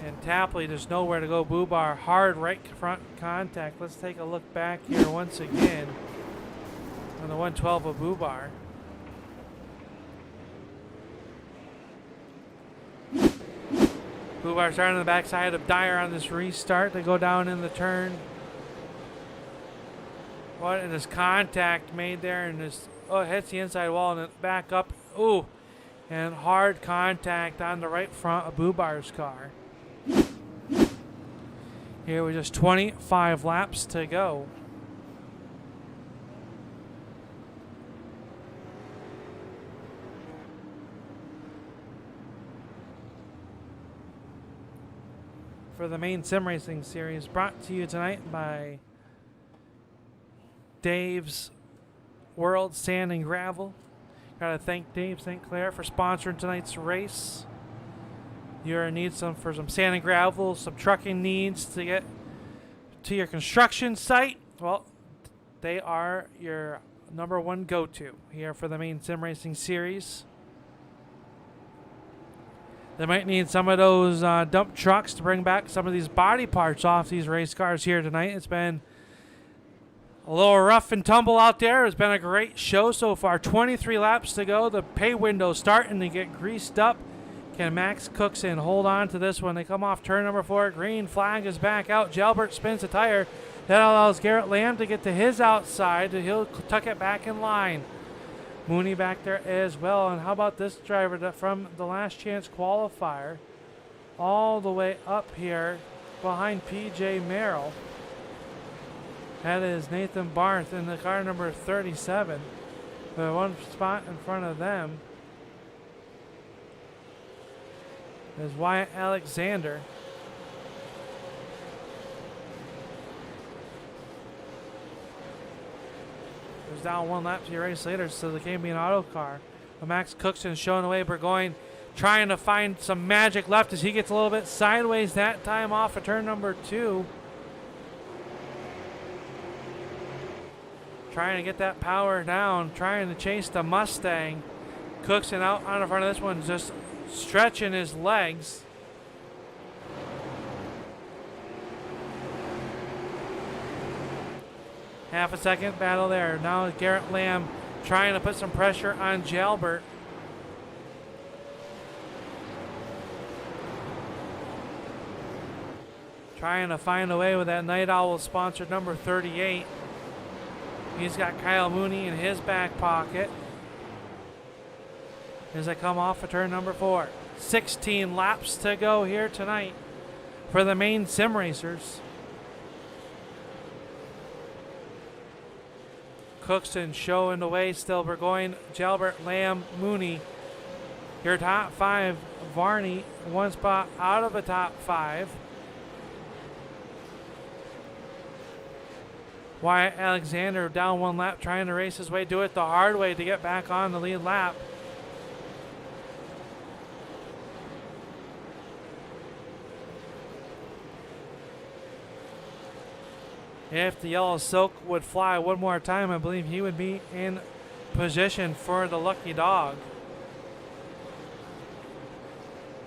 And Tapley just nowhere to go. Bubar hard right front contact. Let's take a look back here once again on the 112 of Bubar. Bubar starting on the backside of Dyer on this restart. They go down in the turn. What? And this contact made there, and this hits the inside wall and then back up. Ooh, and hard contact on the right front of Bubar's car. Here with just 25 laps to go. for the Maine Sim Racing Series, brought to you tonight by Dave's World Sand and Gravel. Gotta thank Dave St. Clair for sponsoring tonight's race. You're in need for some sand and gravel, some trucking needs to get to your construction site. Well, they are your number one go-to here for the Maine Sim Racing Series. They might need some of those dump trucks to bring back some of these body parts off these race cars here tonight. It's been a little rough and tumble out there. It's been a great show so far. 23 laps to go. The pay window's starting to get greased up. Can Max Cookson hold on to this one? They come off turn number 4. Green flag is back out. Jalbert spins the tire. That allows Garrett Lamb to get to his outside. He'll tuck it back in line. Mooney back there as well. And how about this driver from the last chance qualifier all the way up here behind PJ Merrill? That is Nathan Barth in the car number 37. The one spot in front of them is Wyatt Alexander. Goes down one lap to your race later, so the game being an auto car. But Max Cookson showing the way. Burgoyne trying to find some magic left as he gets a little bit sideways that time off of turn number 2. Trying to get that power down, trying to chase the Mustang. Cookson out on the front of this one, just stretching his legs. Half a second battle there. Now Garrett Lamb trying to put some pressure on Jalbert. Trying to find a way with that Night Owl sponsored number 38. He's got Kyle Mooney in his back pocket as they come off of turn number 4. 16 laps to go here tonight for the Maine Sim Racers. Cookson showing the way still. Burgoyne, Jalbert, Lamb, Mooney. Your top 5. Varney, one spot out of the top 5. Wyatt Alexander down one lap, trying to race his way, do it the hard way to get back on the lead lap. If the yellow silk would fly one more time, I believe he would be in position for the lucky dog.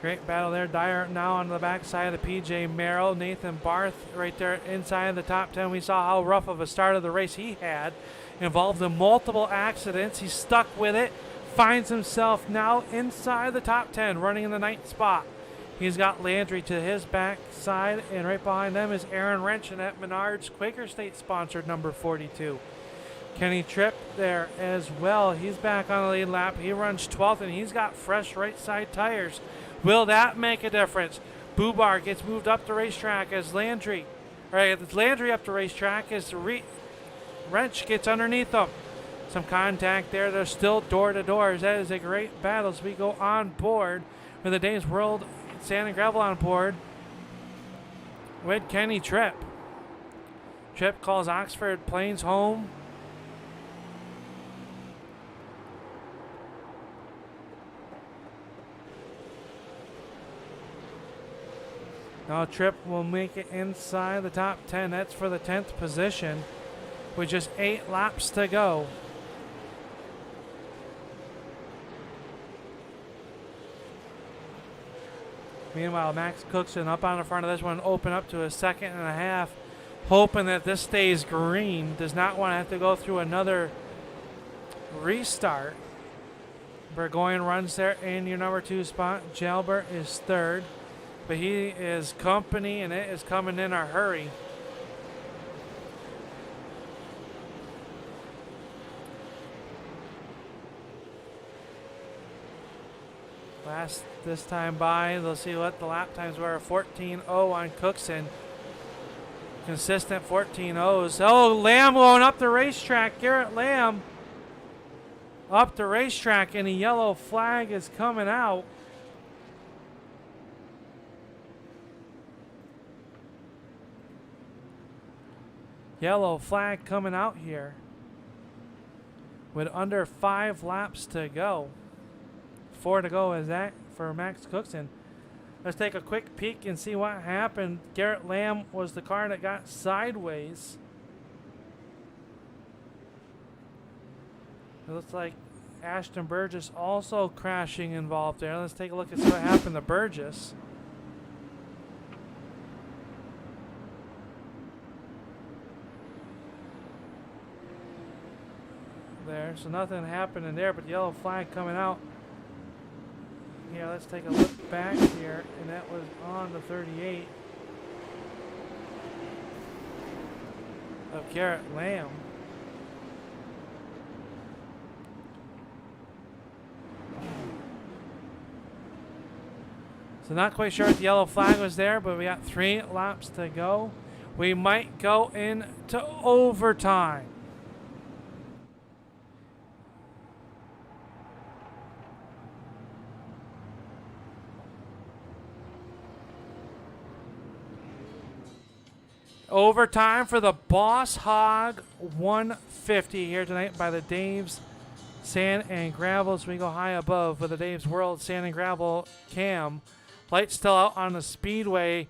Great battle there. Dyer now on the backside of the PJ Merrill. Nathan Barth right there inside of the top 10. We saw how rough of a start of the race he had. Involved in multiple accidents. He's stuck with it. Finds himself now inside the top 10, running in the 9th spot. He's got Landry to his backside, and right behind them is Aaron Wrench in that Menards Quaker State sponsored number 42. Kenny Tripp there as well. He's back on the lead lap. He runs 12th, and he's got fresh right side tires. Will that make a difference? Bubar gets moved up the racetrack as Landry up the racetrack as Wrench gets underneath them. Some contact there. They're still door to door. That is a great battle as we go on board with the Dave's World Sand and Gravel on board with Kenny Tripp. Tripp calls Oxford Plains home. Now Tripp will make it inside the top 10. That's for the 10th position with just 8 laps to go. Meanwhile, Max Cookson up on the front of this one, open up to a 2.5, hoping that this stays green. Does not want to have to go through another restart. Burgoyne runs there in your number 2 spot. Jalbert is 3rd. But he is company, and it is coming in a hurry. This time by, let's see what the lap times were. 14.0 on Cookson. Consistent 14.0s. Oh, Lamb going up the racetrack. Garrett Lamb up the racetrack, and the yellow flag is coming out. Yellow flag coming out here with under 5 laps to go. 4 to go is that for Max Cookson. Let's take a quick peek and see what happened. Garrett Lamb was the car that got sideways. It looks like Ashton Burgess also crashing involved there. Let's take a look and see what happened to Burgess. There, so nothing happened in there, but yellow flag coming out. Here, let's take a look back here, and that was on the 38 of Garrett Lamb. So not quite sure if the yellow flag was there, but we got 3 laps to go. We might go into overtime. Overtime for the Boss Hog 150 here tonight by the Dave's Sand and Gravel as we go high above with the Dave's World Sand and Gravel cam. Lights still out on the speedway.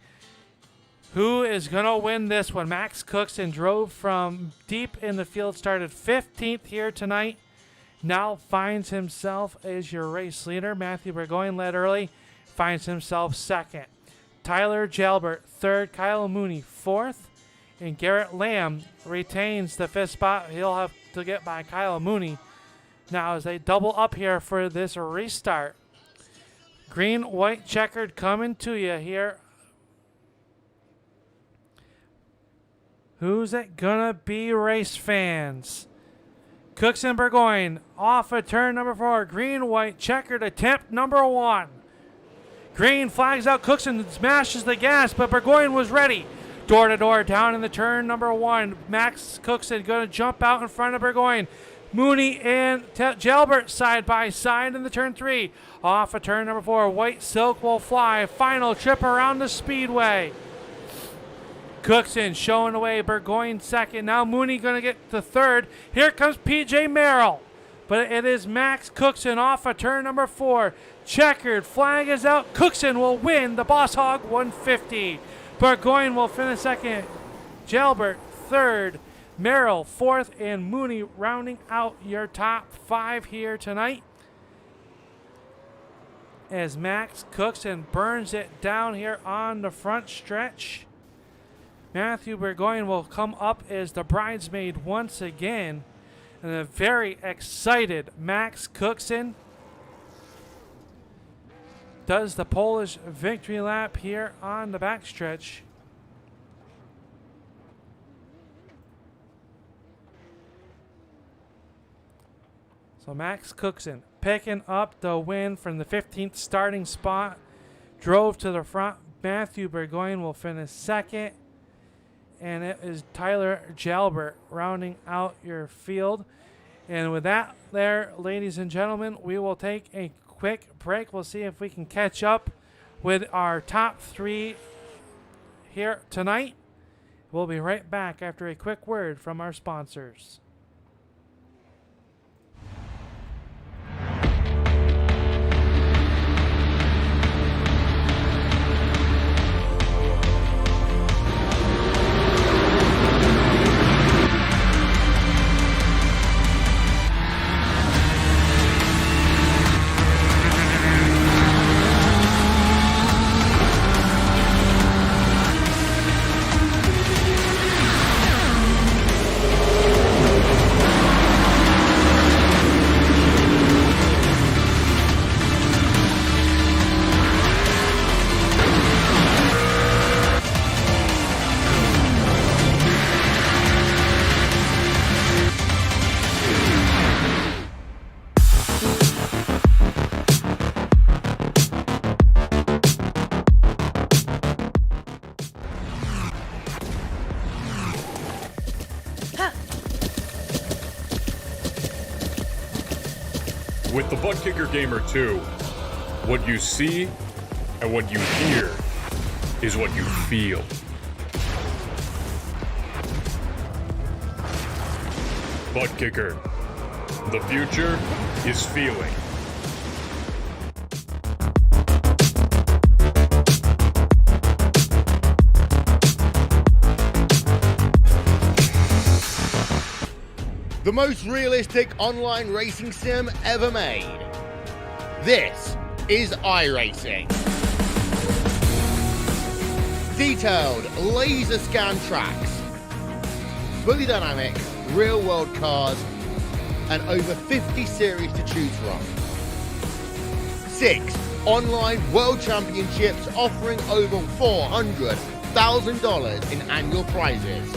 Who is going to win this one? Max Cookson drove from deep in the field, started 15th here tonight. Now finds himself as your race leader. Matthew Burgoyne led early, finds himself second. Tyler Jalbert third, Kyle Mooney fourth, and Garrett Lamb retains the 5th spot. He'll have to get by Kyle Mooney now as they double up here for this restart. Green, white, checkered coming to you here. Who's it gonna be, race fans? Cookson Burgoyne off of turn number 4. Green, white, checkered attempt number 1. Green flags out. Cookson smashes the gas, but Burgoyne was ready. Door to door down in the turn number 1. Max Cookson gonna jump out in front of Burgoyne. Mooney and Jalbert side by side in the turn 3. Off of turn number 4. White Silk will fly. Final trip around the speedway. Cookson showing away. Burgoyne second. Now Mooney going to get to third. Here comes PJ Merrill. But it is Max Cookson off of turn number 4. Checkered. Flag is out. Cookson will win the Boss Hog 150. Burgoyne will finish second. Jalbert third. Merrill fourth, and Mooney rounding out your top 5 here tonight as Max Cookson burns it down here on the front stretch. Matthew Burgoyne will come up as the bridesmaid once again, and a very excited Max Cookson does the Polish victory lap here on the backstretch. So Max Cookson picking up the win from the 15th starting spot. Drove to the front. Matthew Burgoyne will finish second. And it is Tyler Jalbert rounding out your field. And with that there, ladies and gentlemen, we will take a quick break. We'll see if we can catch up with our top 3 here tonight. We'll be right back after a quick word from our sponsors. With the Butt Kicker Gamer 2, what you see and what you hear is what you feel. butt kicker. The future is feeling. The most realistic online racing sim ever made. This is iRacing. Detailed laser scan tracks, fully dynamic real world cars, and over 50 series to choose from. 6 online world championships offering over $400,000 in annual prizes.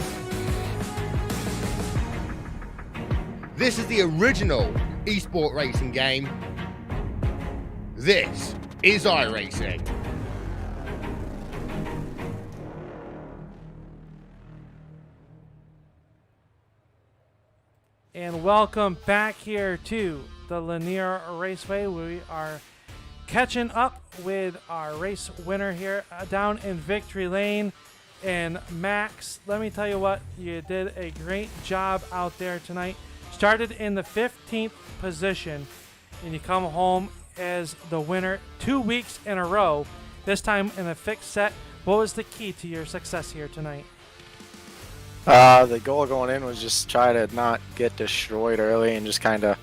This is the original esport racing game. This is iRacing. And welcome back here to the Lanier Raceway. We are catching up with our race winner here down in Victory Lane. And Max, let me tell you what, you did a great job out there tonight. Started in the 15th position, and you come home as the winner 2 weeks in a row, this time in a fixed set. What was the key to your success here tonight? The goal going in was just try to not get destroyed early and just kind of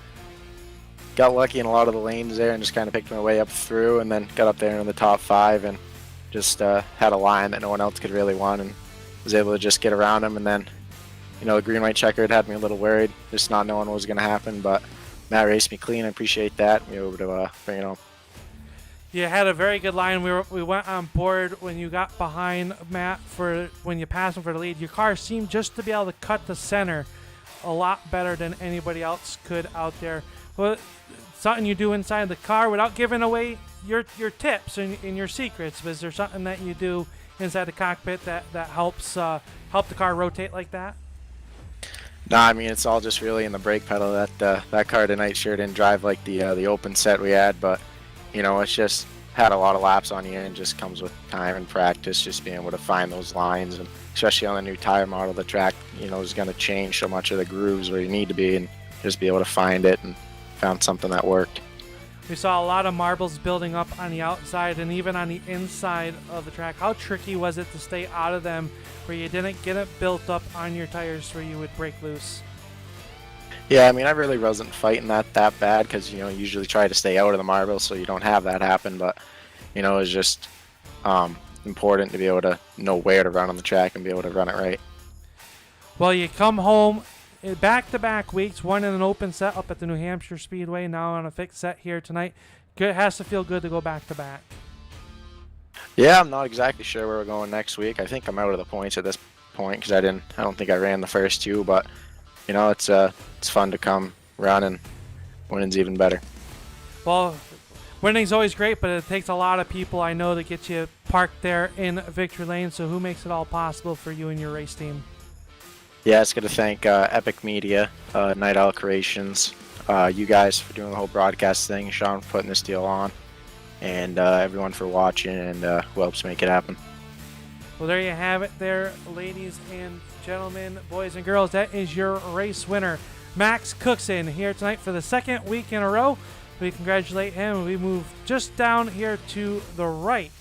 got lucky in a lot of the lanes there and just kind of picked my way up through and then got up there in the top 5 and just had a line that no one else could really won and was able to just get around them. And then, you know, the green-white checkered had me a little worried, just not knowing what was going to happen, but Matt raced me clean. I appreciate that. We were able to bring it home. You had a very good line. We went on board when you got behind Matt for when you passed him for the lead. Your car seemed just to be able to cut the center a lot better than anybody else could out there. Well, something you do inside the car without giving away your tips and your secrets. Is there something that you do inside the cockpit that helps help the car rotate like that? No, I mean, it's all just really in the brake pedal. That car tonight sure didn't drive like the open set we had, but you know, it's just had a lot of laps on you and just comes with time and practice, just being able to find those lines, and especially on the new tire model, the track, you know, is going to change so much of the grooves where you need to be and just be able to find it, and found something that worked. We saw a lot of marbles building up on the outside and even on the inside of the track. How tricky was it to stay out of them where you didn't get it built up on your tires where you would break loose? Yeah, I mean, I really wasn't fighting that bad because, you know, you usually try to stay out of the marble so you don't have that happen. But, you know, it's just important to be able to know where to run on the track and be able to run it right. Well, you come home back-to-back weeks, one in an open set up at the New Hampshire Speedway, now on a fixed set here tonight. Good, has to feel good to go back-to-back. Yeah, I'm not exactly sure where we're going next week. I think I'm out of the points at this point because I don't think I ran the first 2, but you know, it's fun to come run, and winning's even better. Well, winning's always great, but it takes a lot of people, I know, to get you parked there in Victory Lane. So who makes it all possible for you and your race team? Yeah, it's going to thank Epic Media, Night Owl Creations, you guys for doing the whole broadcast thing, Sean for putting this deal on, and everyone for watching and who helps make it happen. Well, there you have it there, ladies and gentlemen, boys and girls. That is your race winner, Max Cookson, here tonight for the second week in a row. We congratulate him. We move just down here to the right,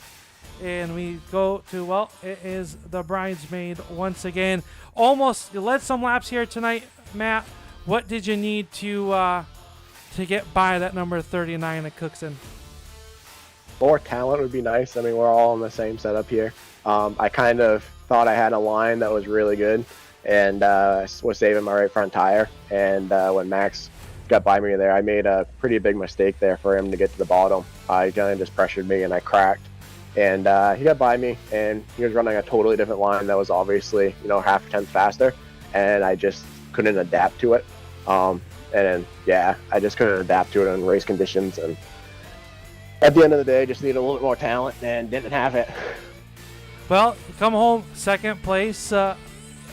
and we go to, well, it is the bridesmaid once again. Almost, you led some laps here tonight, Matt. What did you need to get by that number 39 at Cookson? More talent would be nice. I mean, we're all in the same setup here. I kind of thought I had a line that was really good, and was saving my right front tire. And when Max got by me there, I made a pretty big mistake there for him to get to the bottom. He kind of just pressured me, and I cracked. And he got by me, and he was running a totally different line that was obviously, you know, half a tenth faster, and I just couldn't adapt to it. And then, yeah, I just couldn't adapt to it in race conditions. And at the end of the day, just needed a little bit more talent and didn't have it. Well, you come home second place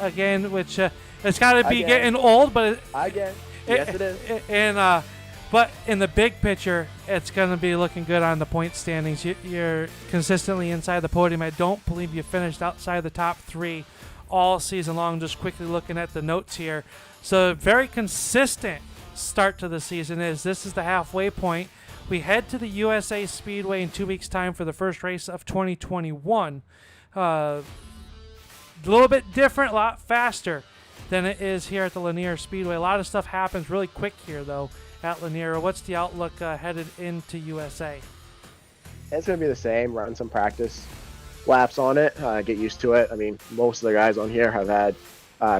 again, which it's got to be Again. getting old, but Again, yes it is. And but in the big picture, it's going to be looking good on the point standings. You're consistently inside the podium. I don't believe you finished outside the top 3 all season long. Just quickly looking at the notes here. So very consistent start to the season. This is the halfway point. We head to the USA Speedway in 2 weeks' time for the first race of 2021. A little bit different, a lot faster than it is here at the Lanier Speedway. A lot of stuff happens really quick here, though, at Lanier. What's the outlook headed into USA? It's going to be the same. Run some practice laps on it, get used to it. I mean, most of the guys on here have had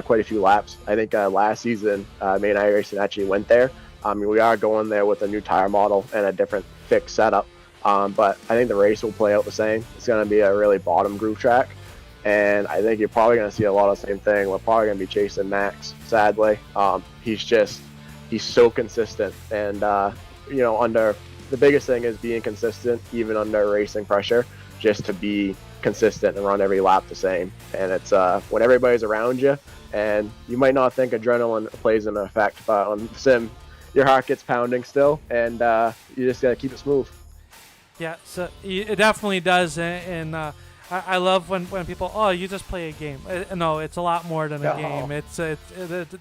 quite a few laps. I think last season, Maine iRacing actually went there. We are going there with a new tire model and a different fixed setup. But I think the race will play out the same. It's going to be a really bottom groove track. And I think you're probably going to see a lot of the same thing. We're probably going to be chasing Max, sadly. He's so consistent. And, under the biggest thing is being consistent, even under racing pressure, just to be consistent and run every lap the same. And it's when everybody's around you, and you might not think adrenaline plays an effect, but on the sim, your heart gets pounding still, and you just got to keep it smooth. Yeah, so it definitely does, and I love when people, you just play a game. No, it's a lot more than a game.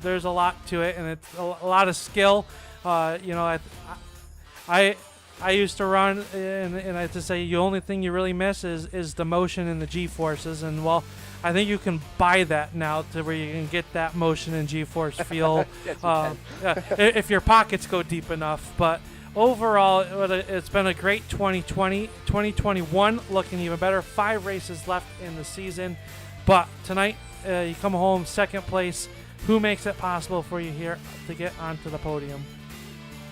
There's a lot to it, and it's a lot of skill. I used to run, and I have to say the only thing you really miss is the motion and the G-forces, and well, I think you can buy that now to where you can get that motion and G-force feel if your pockets go deep enough. But overall, it's been a great 2020. 2021 looking even better. 5 races left in the season. But tonight, you come home second place. Who makes it possible for you here to get onto the podium?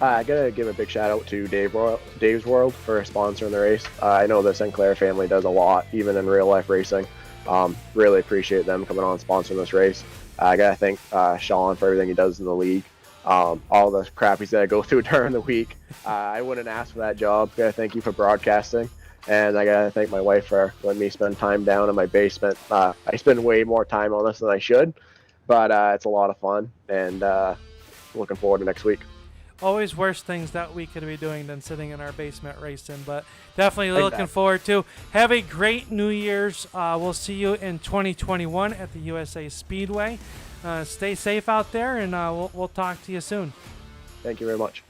I got to give a big shout out to Dave's World for sponsoring the race. I know the Sinclair family does a lot, even in real life racing. Really appreciate them coming on and sponsoring this race. I got to thank Sean for everything he does in the league. All the crap he's got to go through during the week. I wouldn't ask for that job. Got to thank you for broadcasting. And I got to thank my wife for letting me spend time down in my basement. I spend way more time on this than I should, but it's a lot of fun, and looking forward to next week. Always worse things that we could be doing than sitting in our basement racing, but definitely looking forward to. Have a great New Year's. We'll see you in 2021 at the USA Speedway. Stay safe out there, and we'll talk to you soon. Thank you very much.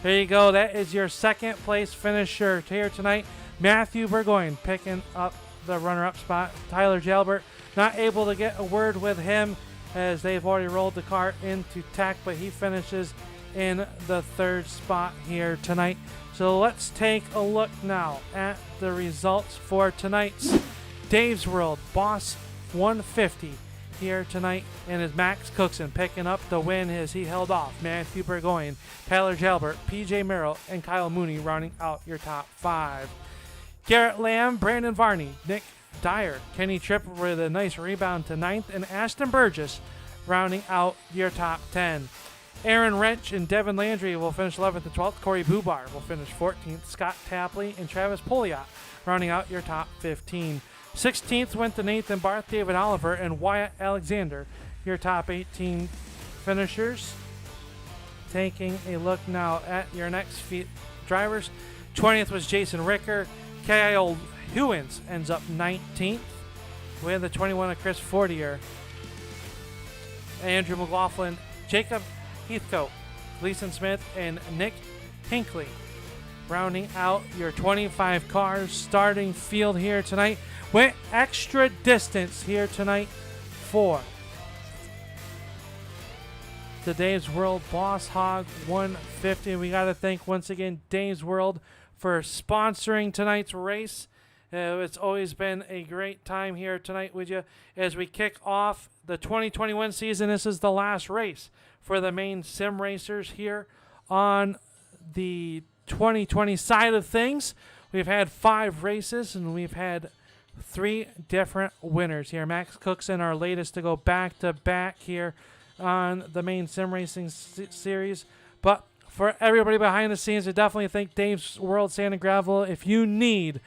There you go. That is your second place finisher here tonight. Matthew Burgoyne picking up the runner-up spot. Tyler Jalbert not able to get a word with him as they've already rolled the car into tech, but he finishes in the third spot here tonight. So let's take a look now at the results for tonight's Dave's World Boss 150 here tonight, and is Max Cookson picking up the win as he held off Matthew Burgoyne, Tyler Jalbert, PJ Merrill, and Kyle Mooney rounding out your top 5. Garrett Lamb, Brandon Varney, Nick Dyer, Kenny Tripp with a nice rebound to 9th, and Ashton Burgess rounding out your top 10. Aaron Wrench and Devin Landry will finish 11th and 12th. Corey Bubar will finish 14th. Scott Tapley and Travis Poliot rounding out your top 15. 16th went to Nathan Barth, David Oliver, and Wyatt Alexander, your top 18 finishers. Taking a look now at your next drivers. 20th was Jason Ricker. Kyle Hewins ends up 19th. With the 21 of Chris Fortier. Andrew McLaughlin, Jacob Heathcote, Gleason Smith, and Nick Hinckley rounding out your 25 cars. Starting field here tonight went extra distance here tonight for the Dave's World Boss Hog 150. We got to thank once again Dave's World for sponsoring tonight's race. It's always been a great time here tonight with you as we kick off the 2021 season. This is the last race for the Maine sim racers here on the 2020 side of things. We've had 5 races, and we've had 3 different winners here. Max Cookson, our latest to go back-to-back here on the Maine sim racing series. But for everybody behind the scenes, I definitely thank Dave's World Sand and Gravel. If you need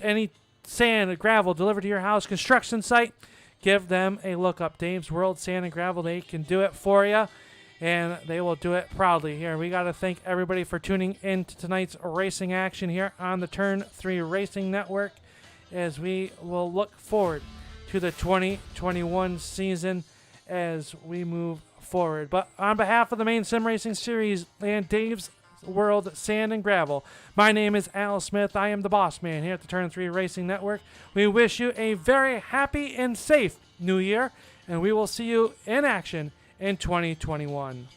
any sand or gravel delivered to your house, construction site, give them a look up. Dave's World Sand and Gravel. They can do it for you, and they will do it proudly here. We got to thank everybody for tuning in to tonight's racing action here on the Turn 3 Racing Network, as we will look forward to the 2021 season as we move forward. But on behalf of the Maine Sim Racing Series and Dave's World Sand and Gravel, my name is Al Smith. I am the boss man here at the Turn 3 Racing Network. We wish you a very happy and safe new year, and we will see you in action in 2021.